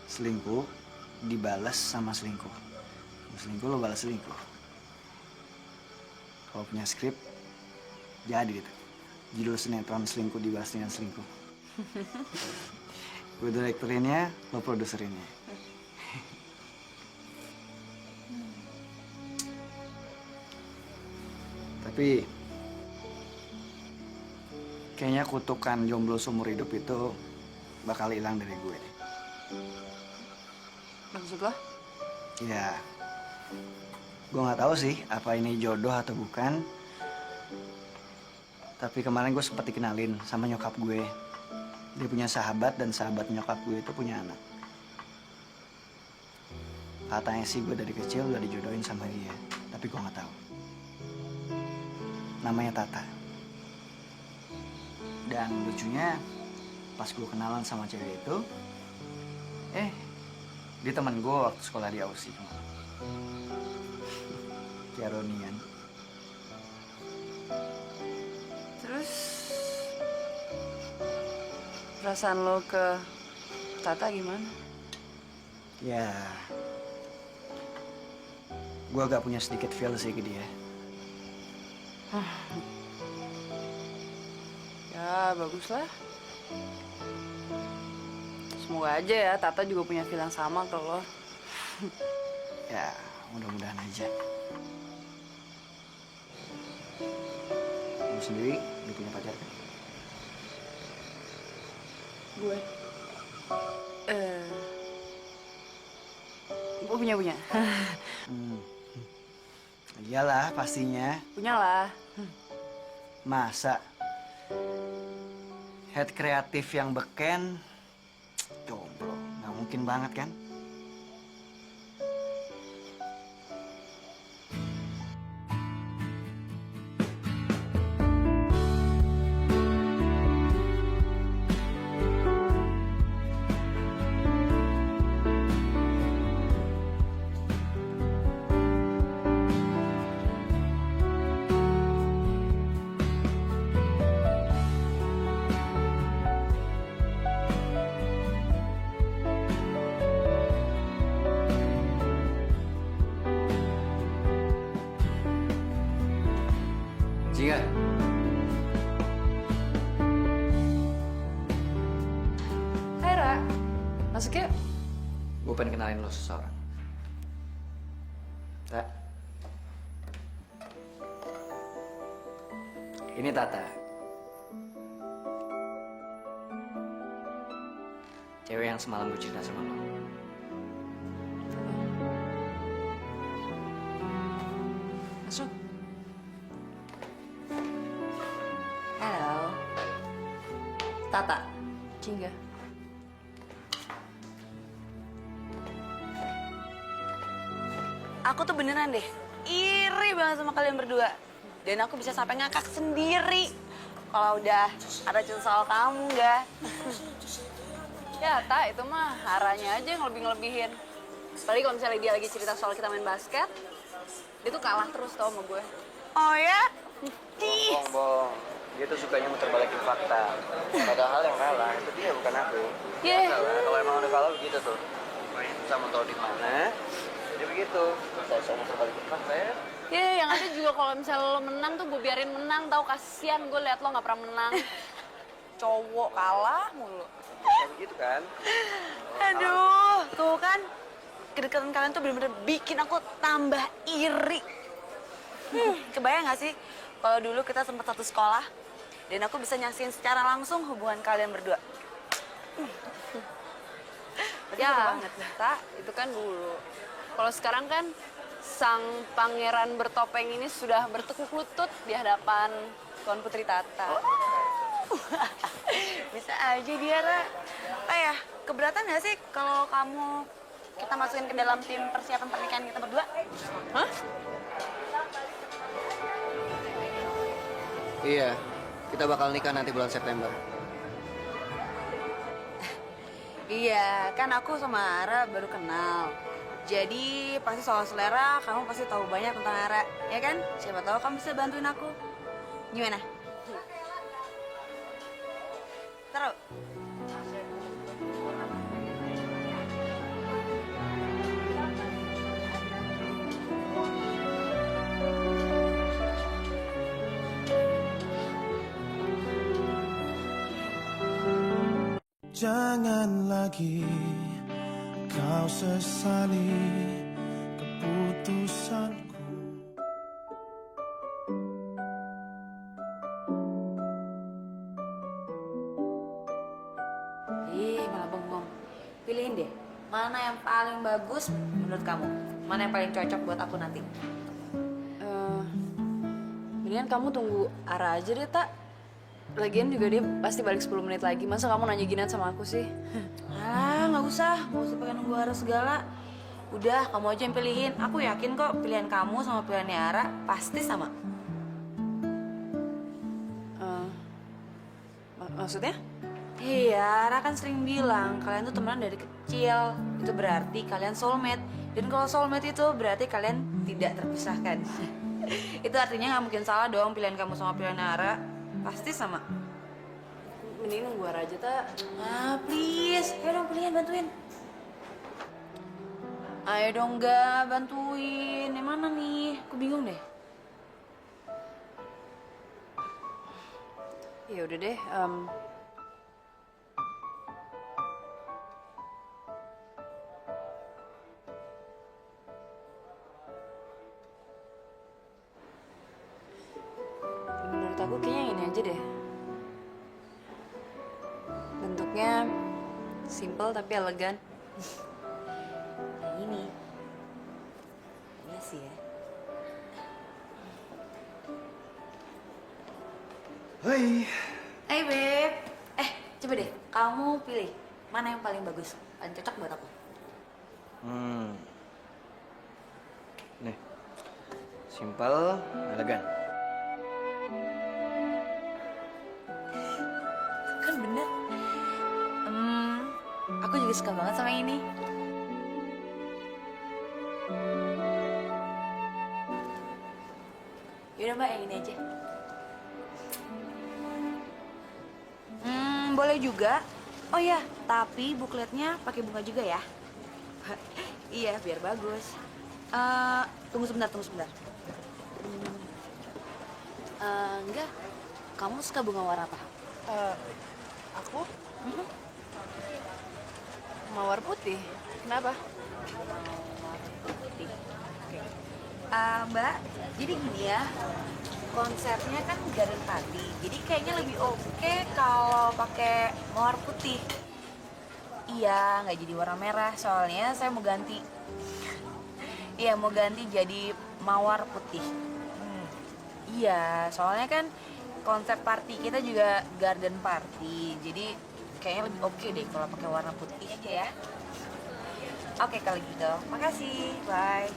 S8: selingkuh dibalas sama selingkuh. Selingkuh lo balas selingkuh. Kalau punya skrip, jadi gitu. Judul sinetron selingkuh dibalas dengan selingkuh. Gue direkturinnya, lo produserinnya. Tapi kayaknya kutukan jomblo seumur hidup itu bakal hilang dari gue.
S2: Maksud lo?
S8: Ya, gue nggak tahu sih apa ini jodoh atau bukan. Tapi kemarin gue sempat dikenalin sama nyokap gue. Dia punya sahabat dan sahabat nyokap gue itu punya anak. Katanya sih gue dari kecil udah dijodohin sama dia, tapi gue nggak tahu. Namanya Tata. Dan lucunya pas gue kenalan sama cewek itu, dia teman gue waktu sekolah di Aussie. Kiaronian.
S2: Terus perasaan lo ke Tata gimana?
S8: Ya, gue agak punya sedikit feel sih ke dia.
S2: Ya, baguslah. Semoga aja ya Tata juga punya feel yang sama ke lo.
S8: Ya, mudah-mudahan aja. Lu sendiri udah punya pacar kan?
S2: Gue? Gue punya.
S8: Iyalah, pastinya.
S2: Punya lah.
S8: Masa? Head kreatif yang beken, jomblo. Nggak mungkin banget kan?
S7: Jika.
S2: Hai Ra, masuk yuk.
S7: Gue pengen kenalin lo seseorang. Ra. Ini Tata. Cewek yang semalam gue cerita sama lo.
S2: Masuk.
S4: Halo. Tata.
S2: Jingga.
S5: Aku tuh beneran deh, iri banget sama kalian berdua. Dan aku bisa sampai ngakak sendiri kalau udah ada cerita soal kamu, nggak?
S2: Ya, Ta, itu mah Haranya aja yang lebih-ngelebihin. Apalagi kalau misalnya dia lagi cerita soal kita main basket, dia tuh kalah terus tau sama gue.
S5: Oh ya?
S8: Bohong. Dia tuh sukanya muter balikin fakta. Padahal yang kalah itu dia, bukan aku.
S2: Yeah.
S8: Kalau emang udah kalah begitu tuh. Main sama tahu di mana. Jadi begitu. Saya muter balikin fakta ya.
S2: Ya, yang ada juga kalau misalnya lo menang tuh gue biarin menang, tau kasihan gue liat lo nggak pernah menang.
S5: Cowok kalah mulu.
S8: Kayak begitu kan?
S5: Aduh, tuh kan kedekatan kalian tuh bener-bener bikin aku tambah iri. Kebayang gak sih kalau dulu kita sempat satu sekolah dan aku bisa nyaksiin secara langsung hubungan kalian berdua.
S2: Ya, Ta, itu kan dulu. Kalau sekarang kan sang pangeran bertopeng ini sudah bertekuk lutut di hadapan Tuan Putri Tata.
S5: Bisa aja dia, Ra. Oh ya, keberatan gak sih kalau kamu kita masukin ke dalam tim persiapan pernikahan kita berdua?
S2: Hah?
S7: Iya, kita bakal nikah nanti bulan September.
S5: Iya, kan aku sama Ara baru kenal. Jadi pasti soal selera kamu pasti tahu banyak tentang Ara, ya kan? Siapa tahu kamu bisa bantuin aku. Gimana? Taruh.
S3: jangan lagi kau sesali keputusanku.
S4: Ih, malah bengong. Pilihin deh, mana yang paling bagus menurut kamu? Mana yang paling cocok buat aku nanti?
S2: Mendingan kamu tunggu Ara aja deh, Tak. Lagian juga dia pasti balik 10 menit lagi. Masa kamu nanya ginian sama aku sih?
S5: Nggak usah pakai nunggu Ara segala. Udah, kamu aja yang pilihin. Aku yakin kok pilihan kamu sama pilihannya Ara pasti sama.
S2: Maksudnya?
S5: Iya, Ara kan sering bilang kalian tuh temenan dari kecil. Itu berarti kalian soulmate. Dan kalau soulmate itu berarti kalian tidak terpisahkan. Itu artinya nggak mungkin salah dong pilihan kamu sama pilihan Ara. Pasti sama.
S2: Mending nunggu Ara aja, Tak.
S5: Please. Ayo dong pilihan, bantuin. Ayo dong, nggak bantuin. Yang mana nih? Aku bingung deh.
S2: Ya udah deh. Menurut aku kayaknya yang ini aja deh. Bentuknya simple tapi elegan.
S5: Ini. Iya sih ya.
S6: Hai.
S5: Hai, Beb. Coba deh, kamu pilih. Mana yang paling bagus? Paling cocok buat aku.
S7: Nih, simple, elegan.
S5: Kan bener. Aku juga suka banget sama ini. Yaudah Mbak, yang ini aja. Boleh juga. Oh ya, tapi bukletnya pakai bunga juga ya. Iya, biar bagus. Tunggu sebentar.
S4: Enggak. Kamu suka bunga warna apa?
S2: Aku? Mawar putih. Kenapa?
S5: Mbak, jadi gini ya. Konsepnya kan garden party, jadi kayaknya lebih oke kalau pakai mawar putih. Iya, nggak jadi warna merah, soalnya saya mau ganti. Iya, mau ganti jadi mawar putih. Iya, soalnya kan konsep party kita juga garden party, jadi kayaknya lebih oke deh kalau pakai warna putih aja ya. Oke kalau gitu, makasih, bye.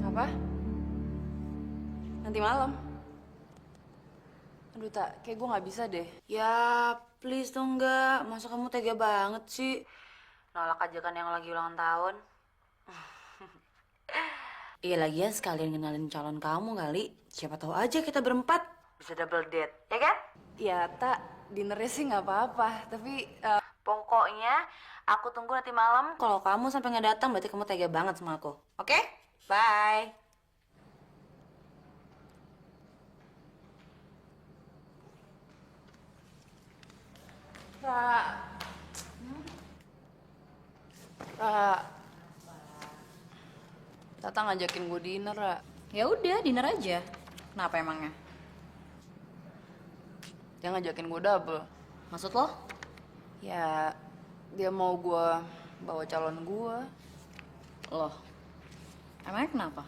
S2: Apa? Nanti malam. Aduh, Tak, kayak gue nggak bisa deh.
S5: Ya, please dong nggak. Masa kamu tega banget sih? Nolak ajakan yang lagi ulang tahun. Iya, lagian sekalian kenalin calon kamu kali. Siapa tahu aja kita berempat bisa double date, ya kan?
S2: Ya, Tak, dinernya sih nggak apa-apa. Tapi
S5: Pokoknya aku tunggu nanti malam. Kalau kamu sampai nggak datang, berarti kamu tega banget sama aku. Oke? Bye.
S2: Tata ngajakin gue dinner, Ra.
S4: Ya udah, dinner aja. Kenapa emangnya?
S2: Dia ngajakin gue double.
S4: Maksud lo?
S2: Ya, dia mau gue bawa calon gue.
S4: Loh, emangnya kenapa?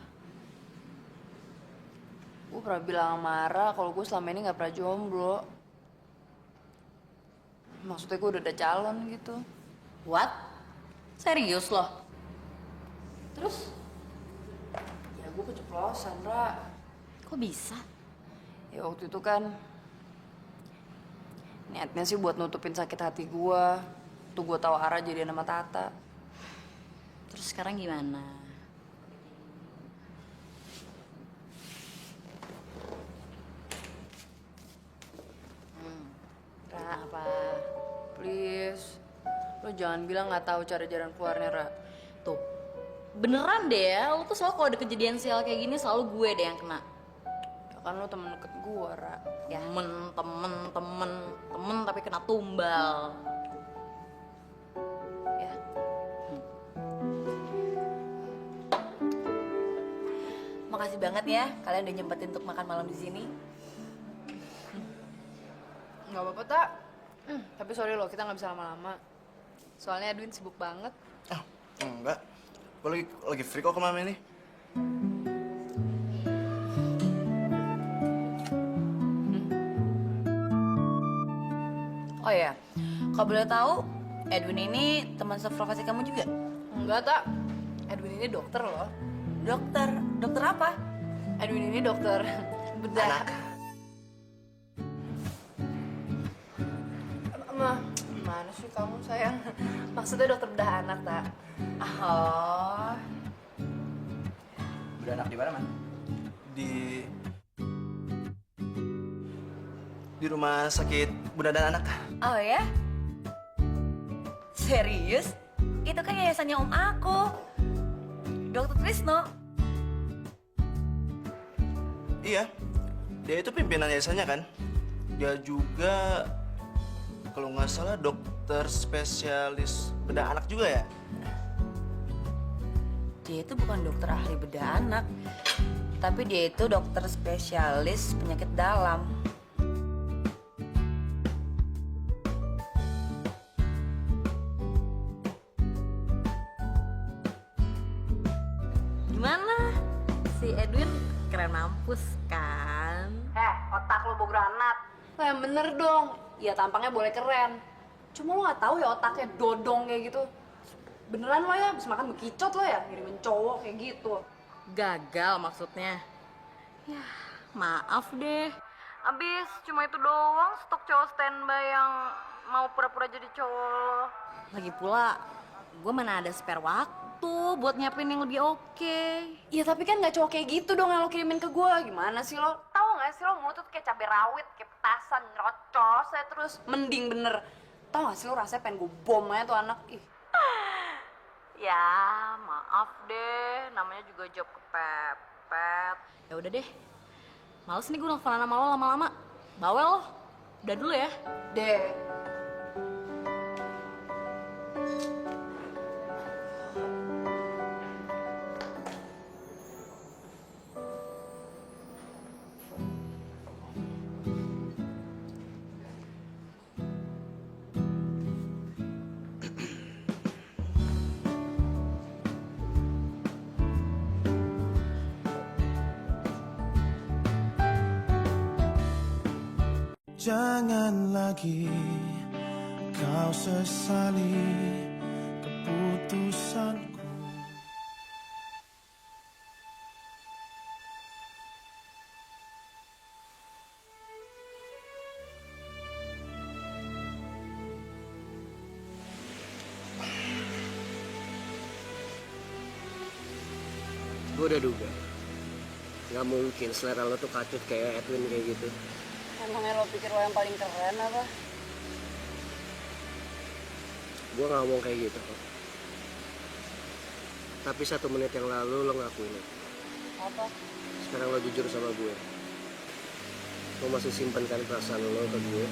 S2: Gue pernah bilang sama Ara kalau gue selama ini gak pernah jomblo. Maksudnya gue udah ada calon gitu.
S4: What? Serius loh? Terus?
S2: Ya gue keceplosan, Ra.
S4: Kok bisa?
S2: Ya waktu itu kan niatnya sih buat nutupin sakit hati gue. Tuh gue tahu Ara jadi sama Tata.
S4: Terus sekarang gimana?
S2: Ra, apa? Please. Lo jangan bilang gak tahu cara jalan keluarnya, Ra.
S4: Tuh, beneran deh ya, lo tuh selalu kalau ada kejadian sial kayak gini selalu gue deh yang kena.
S2: Ya kan lo temen deket gue, Ra.
S4: Ya. Temen tapi kena tumbal.
S2: Ya.
S5: Makasih banget ya kalian udah nyempetin untuk makan malam di sini.
S2: Gak apa-apa, Tak. Tapi sorry loh, kita gak bisa lama-lama. Soalnya Edwin sibuk banget.
S10: Enggak. Gue lagi free kok malam ini.
S5: Oh ya, kalau boleh tahu, Edwin ini teman seprofesi kamu juga?
S2: Enggak, Tak. Edwin ini dokter loh.
S5: Dokter? Dokter apa?
S2: Edwin ini dokter bedah. Gimana sih kamu, sayang? Maksudnya dokter bedah anak, Tak.
S5: Oh.
S8: Udah anak di mana, Man?
S10: Di rumah sakit Bunda dan Anak.
S5: Oh ya? Serius? Itu kan yayasannya om aku. Dokter Trisno.
S10: Iya, dia itu pimpinan yayasannya kan. Dia juga kalau nggak salah dokter spesialis bedah anak juga ya.
S5: Dia itu bukan dokter ahli bedah anak, tapi dia itu dokter spesialis penyakit dalam.
S4: Gimana? Si Edwin keren mampus kan?
S2: Otak lo bau granat. Lo yang bener dong. Ya tampangnya boleh keren. Cuma lo gak tahu ya otaknya dodong kayak gitu. Beneran lo ya, bisa makan bekicot lo ya, ngirimin cowok kayak gitu.
S4: Gagal maksudnya. Ya, maaf deh. Abis cuma itu doang stok cowok standby yang mau pura-pura jadi cowok lo. Lagi pula, gue mana ada spare waktu buat nyiapin yang lebih oke.
S2: Ya tapi kan gak cowok kayak gitu dong yang lo kirimin ke gue. Gimana sih lo? Tahu gak sih lo mulut tuh kayak cabai rawit, kayak petasan, nyerocos ya terus. Mending bener. Tahu gak sih lo rasanya pengen gue bom aja tuh anak. Ih.
S4: Ya, maaf deh. Namanya juga job kepepet. Ya udah deh. Males nih gue nelfonan sama lo lama-lama. Bawel lo. Udah dulu ya.
S2: Deh.
S3: Jangan lagi kau sesali keputusanku.
S7: Gue udah duga. Gak mungkin selera lo tuh kacut kayak Edwin kayak gitu.
S2: Emangnya lo pikir lo yang paling keren apa?
S7: Gue gak ngomong kayak gitu kok. Tapi 1 menit yang lalu lo ngakuin itu.
S2: Apa?
S7: Sekarang lo jujur sama gue. Lo masih simpen kan perasaan lo ke gue?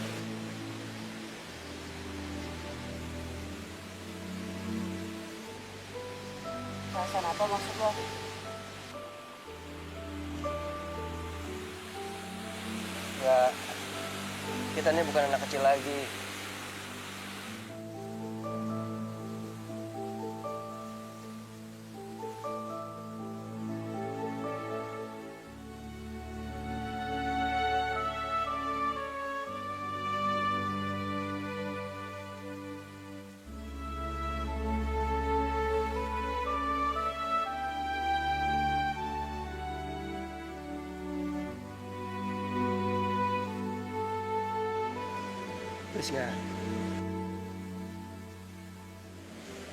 S2: Perasaan apa maksud lo?
S7: Enggak. Kita ini bukan anak kecil lagi. Please nggak.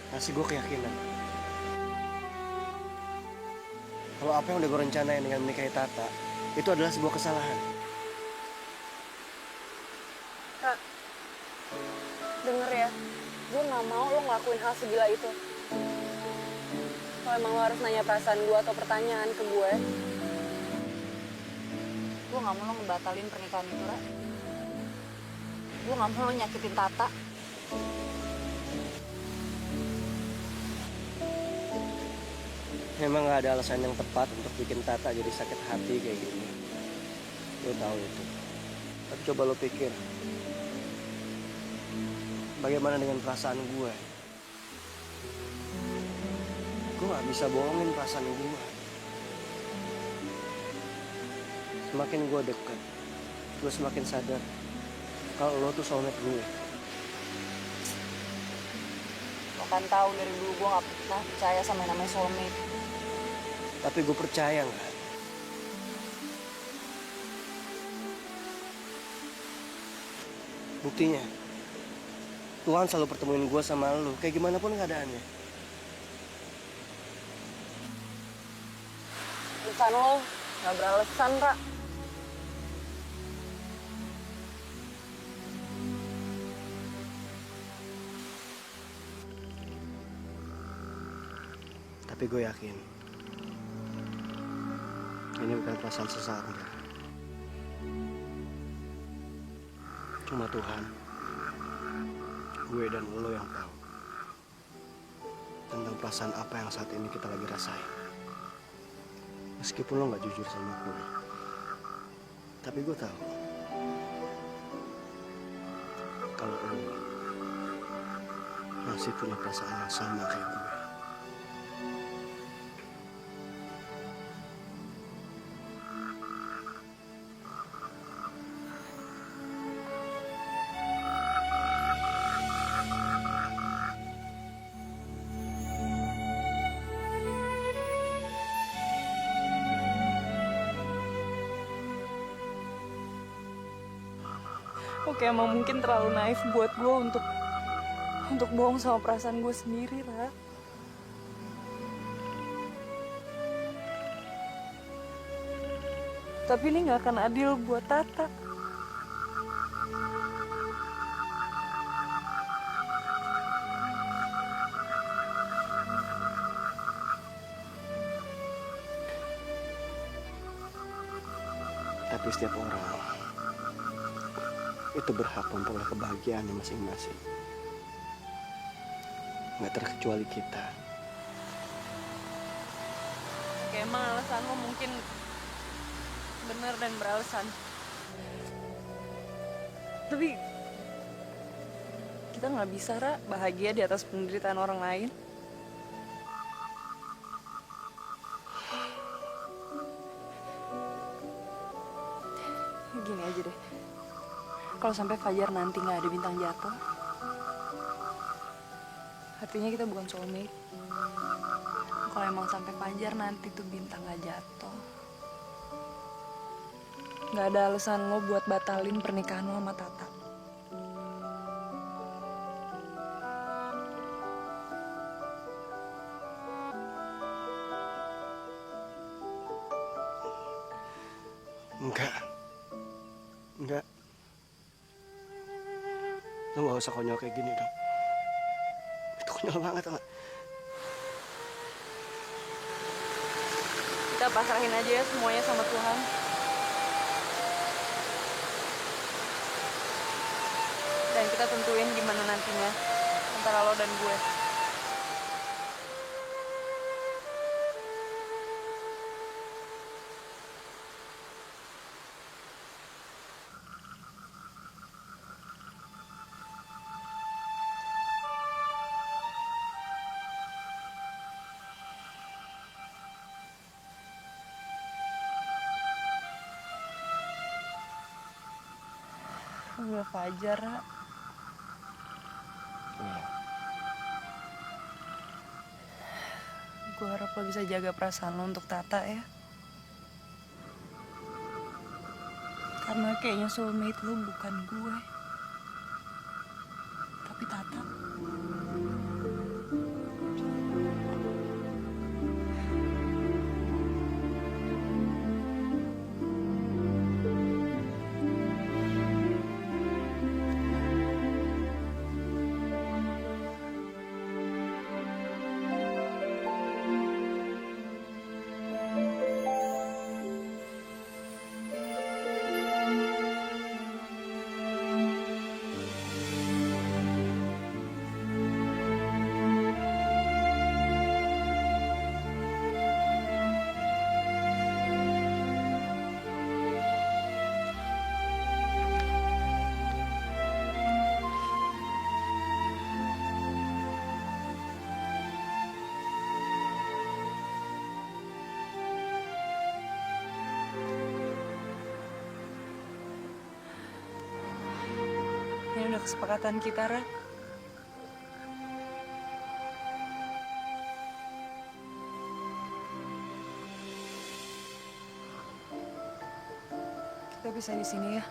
S7: Kasih gue keyakinan. Kalau apa yang udah gue rencanain dengan menikahi Tata, itu adalah sebuah kesalahan.
S2: Kak, denger ya, gue nggak mau lo ngelakuin hal segila itu. Kalau emang lo harus nanya perasaan gue atau pertanyaan ke gue nggak mau lo ngebatalin pernikahan itu, Ra. Gue nggak mau lo nyakitin Tata.
S7: Memang nggak ada alasan yang tepat untuk bikin Tata jadi sakit hati kayak gini. Lo tahu itu. Tapi coba lo pikir, bagaimana dengan perasaan gue? Gue nggak bisa bohongin perasaan gue. Semakin gue deket, gue semakin sadar kalau lo tuh soulmate gue.
S2: Lo kan tahu dari dulu gue nggak pernah percaya sama yang namanya soulmate.
S7: Tapi gue percaya nggak? Buktinya, Tuhan selalu pertemuin gue sama lo, kayak gimana pun keadaannya.
S2: Alasan lo nggak beralasan, Ra.
S7: Tapi gue yakin, ini bukan perasaan sesaat, enggak. Cuma Tuhan, gue dan lo yang tahu tentang perasaan apa yang saat ini kita lagi rasain. Meskipun lo nggak jujur sama gue, tapi gue tahu kalau lo masih punya perasaan yang sama kayak gue.
S2: Oke, emang mungkin terlalu naif buat gue untuk bohong sama perasaan gue sendiri, Ra. Tapi ini nggak akan adil buat Tata.
S7: Tapi setiap orang itu berhak memperoleh kebahagiaannya masing-masing. Nggak terkecuali kita.
S2: Oke, emang alasan lo mungkin benar dan beralasan. Tapi kita nggak bisa, Ra, bahagia di atas penderitaan orang lain. Gini aja deh. Kalau sampai Fajar nanti nggak ada bintang jatuh, artinya kita bukan soulmate. Kalau emang sampai Fajar nanti tuh bintang nggak jatuh, nggak ada alasan lo buat batalin pernikahan lo sama Tata.
S7: Enggak. Lo gak usah konyol kayak gini dong. Itu konyol banget, tau gak?
S2: Kita pasrahin aja ya semuanya sama Tuhan. Dan kita tentuin gimana nantinya antara lo dan gue. Udah Fajar, Ra. Gue harap lo bisa jaga perasaan lo untuk Tata ya. Karena kayaknya soulmate lo bukan gue.
S5: Tapi Tata... Ini udah kesepakatan kita, Ra. Kita bisa di sini ya.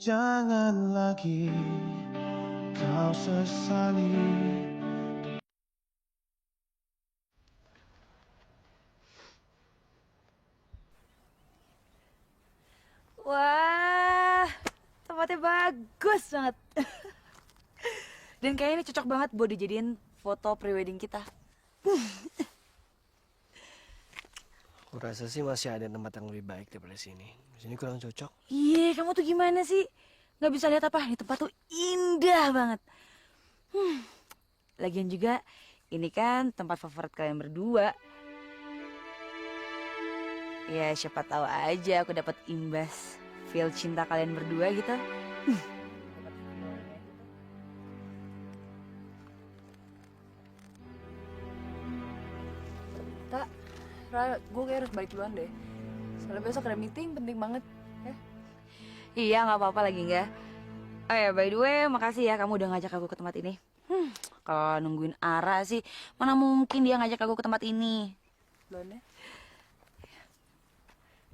S3: Jangan lagi kau sesali.
S5: Wah, tempatnya bagus banget. Dan kayaknya ini cocok banget buat dijadiin foto prewedding kita.
S7: Aku rasa sih masih ada tempat yang lebih baik daripada sini. Sini kurang cocok.
S5: Iya, kamu tuh gimana sih? Nggak bisa lihat apa? Ini tempat tuh indah banget. Lagian juga, ini kan tempat favorit kalian berdua. Ya, siapa tahu aja aku dapat imbas feel cinta kalian berdua gitu.
S2: Tak, Ra, gue kayak harus balik duluan deh. Soalnya besok ada meeting penting banget. Ya?
S5: Iya, nggak apa-apa lagi nggak. Oh ya, by the way, makasih ya kamu udah ngajak aku ke tempat ini. Kalau nungguin Ara sih, mana mungkin dia ngajak aku ke tempat ini. blonde.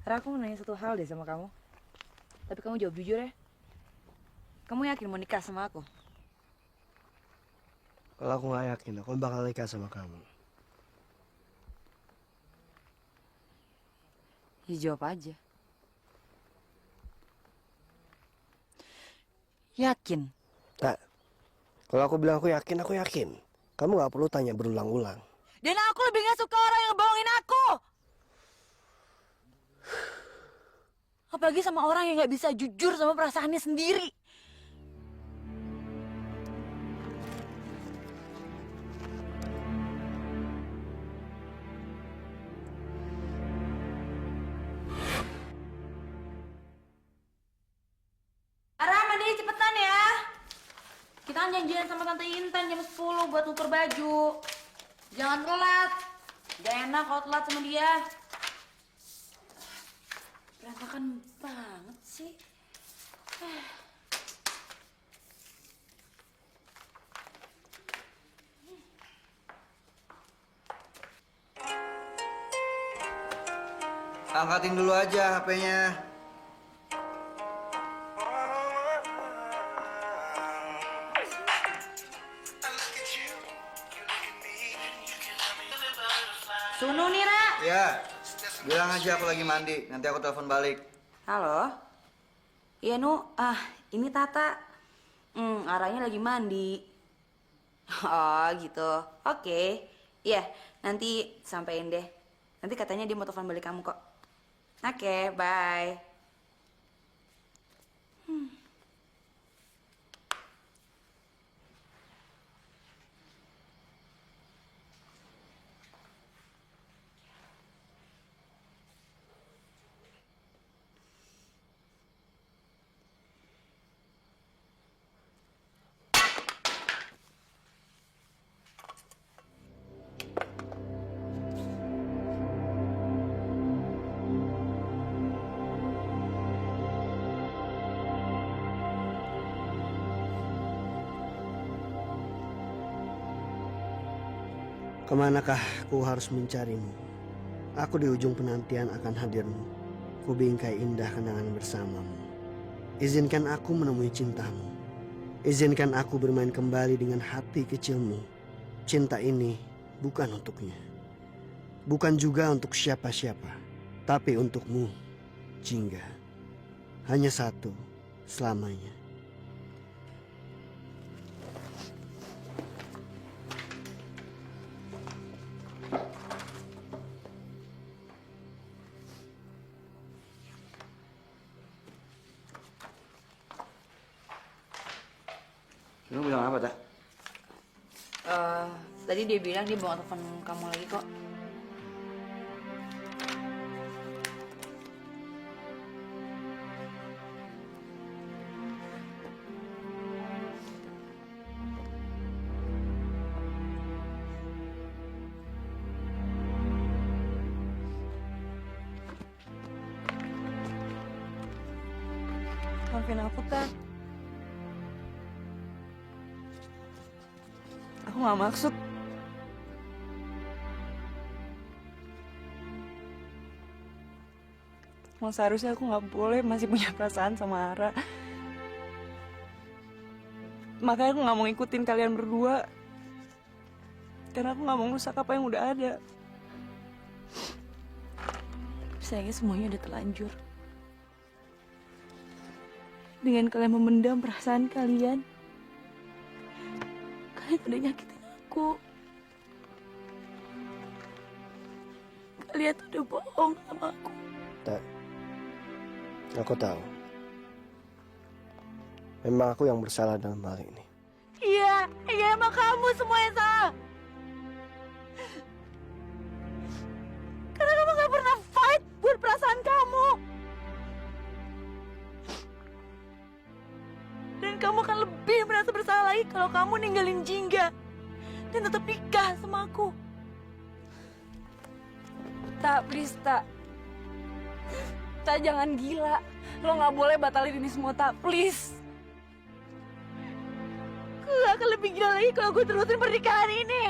S5: Ra, aku mau nanya satu hal deh sama kamu. Tapi kamu jawab jujur ya. Kamu yakin mau nikah sama aku?
S6: Kalau aku nggak yakin, aku bakal nikah sama kamu.
S5: Ya jawab aja. Yakin?
S6: Tak. Kalau aku bilang aku yakin, aku yakin. Kamu nggak perlu tanya berulang-ulang.
S5: Dan aku lebih gak suka orang yang ngebohongin aku. Apalagi sama orang yang gak bisa jujur sama perasaannya sendiri. Ara, mandi cepetan ya. Kita kan janjian sama Tante Intan jam 10 buat nuker baju. Jangan telat. Gak enak kalau telat sama dia. Berantakan banget sih.
S8: Angkatin dulu aja HP-nya.
S5: Sunu nih, Ra.
S8: Ya, bilang aja aku lagi mandi. Nanti aku telepon balik.
S5: Halo. Iya, Nu. Ini Tata. Arahnya lagi mandi. Oh, gitu. Oke. Iya, nanti sampein deh. Nanti katanya dia mau telepon balik kamu kok. Oke, bye.
S6: Kemanakah ku harus mencarimu? Aku di ujung penantian akan hadirmu. Ku bingkai indah kenangan bersamamu. Izinkan aku menemui cintamu. Izinkan aku bermain kembali dengan hati kecilmu. Cinta ini bukan untuknya. Bukan juga untuk siapa-siapa. Tapi untukmu, Jingga. Hanya satu, selamanya.
S8: Lu bilang apa, Tak?
S5: Tadi dia bilang dia mau telepon kamu lagi kok. Maafin aku, Tak. Aku gak maksud. Mau seharusnya aku gak boleh masih punya perasaan sama Ara. Makanya aku gak mau ngikutin kalian berdua. Karena aku gak mau rusak apa yang udah ada. Sayangnya semuanya udah terlanjur. Dengan kalian memendam perasaan kalian, kalian udah nyakitin aku. Kalian tuh udah bohong sama aku.
S6: Tak. Aku tahu. Memang aku yang bersalah dalam hal ini.
S5: Iya emang kamu semua yang salah. Karena kamu gak pernah fight buat perasaan kamu. Dan kamu akan lebih merasa bersalah lagi kalau kamu ninggalin Jingga dan tetap nikah sama aku.
S2: Tak, please, Tak. Tak, jangan gila. Lo gak boleh batalin ini semua, Tak. Please.
S5: Gue akan lebih gila lagi kalau gue terusin pernikahan ini.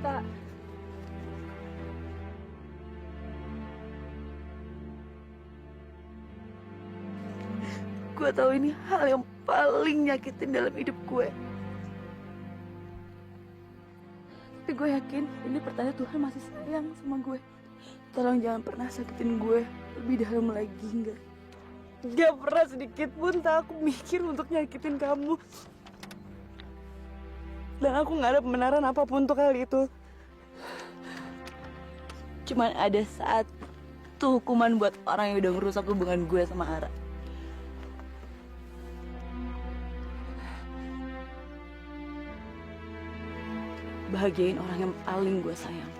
S2: Tak.
S5: Gue tahu ini hal yang paling nyakitin dalam hidup gue. Tapi gue yakin ini pertanda Tuhan masih sayang sama gue. Tolong jangan pernah sakitin gue lebih dalam lagi, enggak. Gak pernah sedikit pun tak aku mikir untuk nyakitin kamu. Dan aku gak ada pembenaran apapun untuk hal itu. Cuman ada satu hukuman buat orang yang udah ngerusak hubungan gue sama Ara. Bahagiain orang yang paling gue sayang.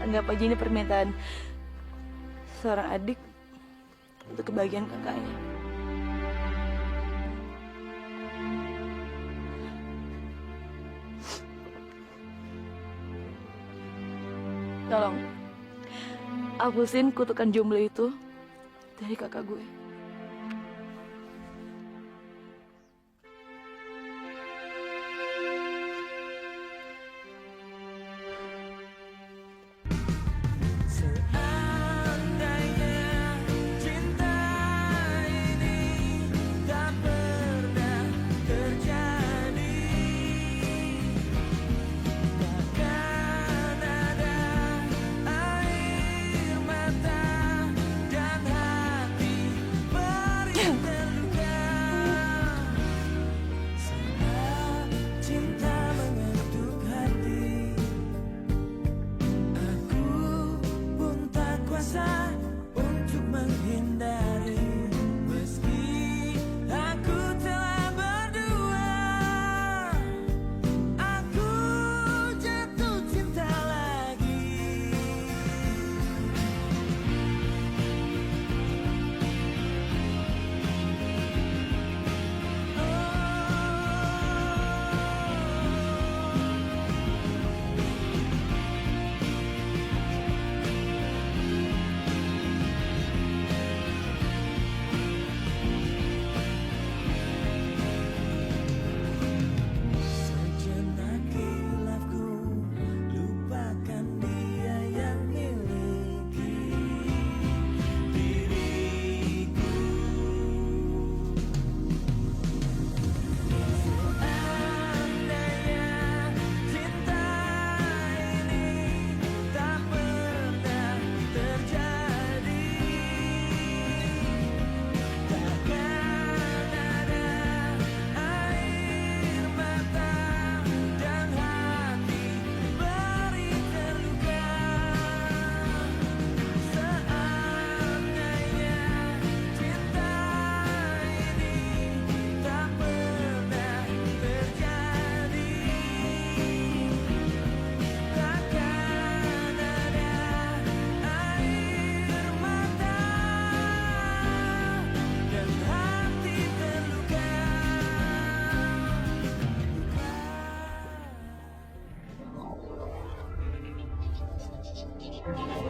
S5: Anggap aja ini permintaan seorang adik untuk kebahagiaan kakaknya. Tolong, hapusin kutukan jomblo itu dari kakak gue.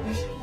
S3: Thank you.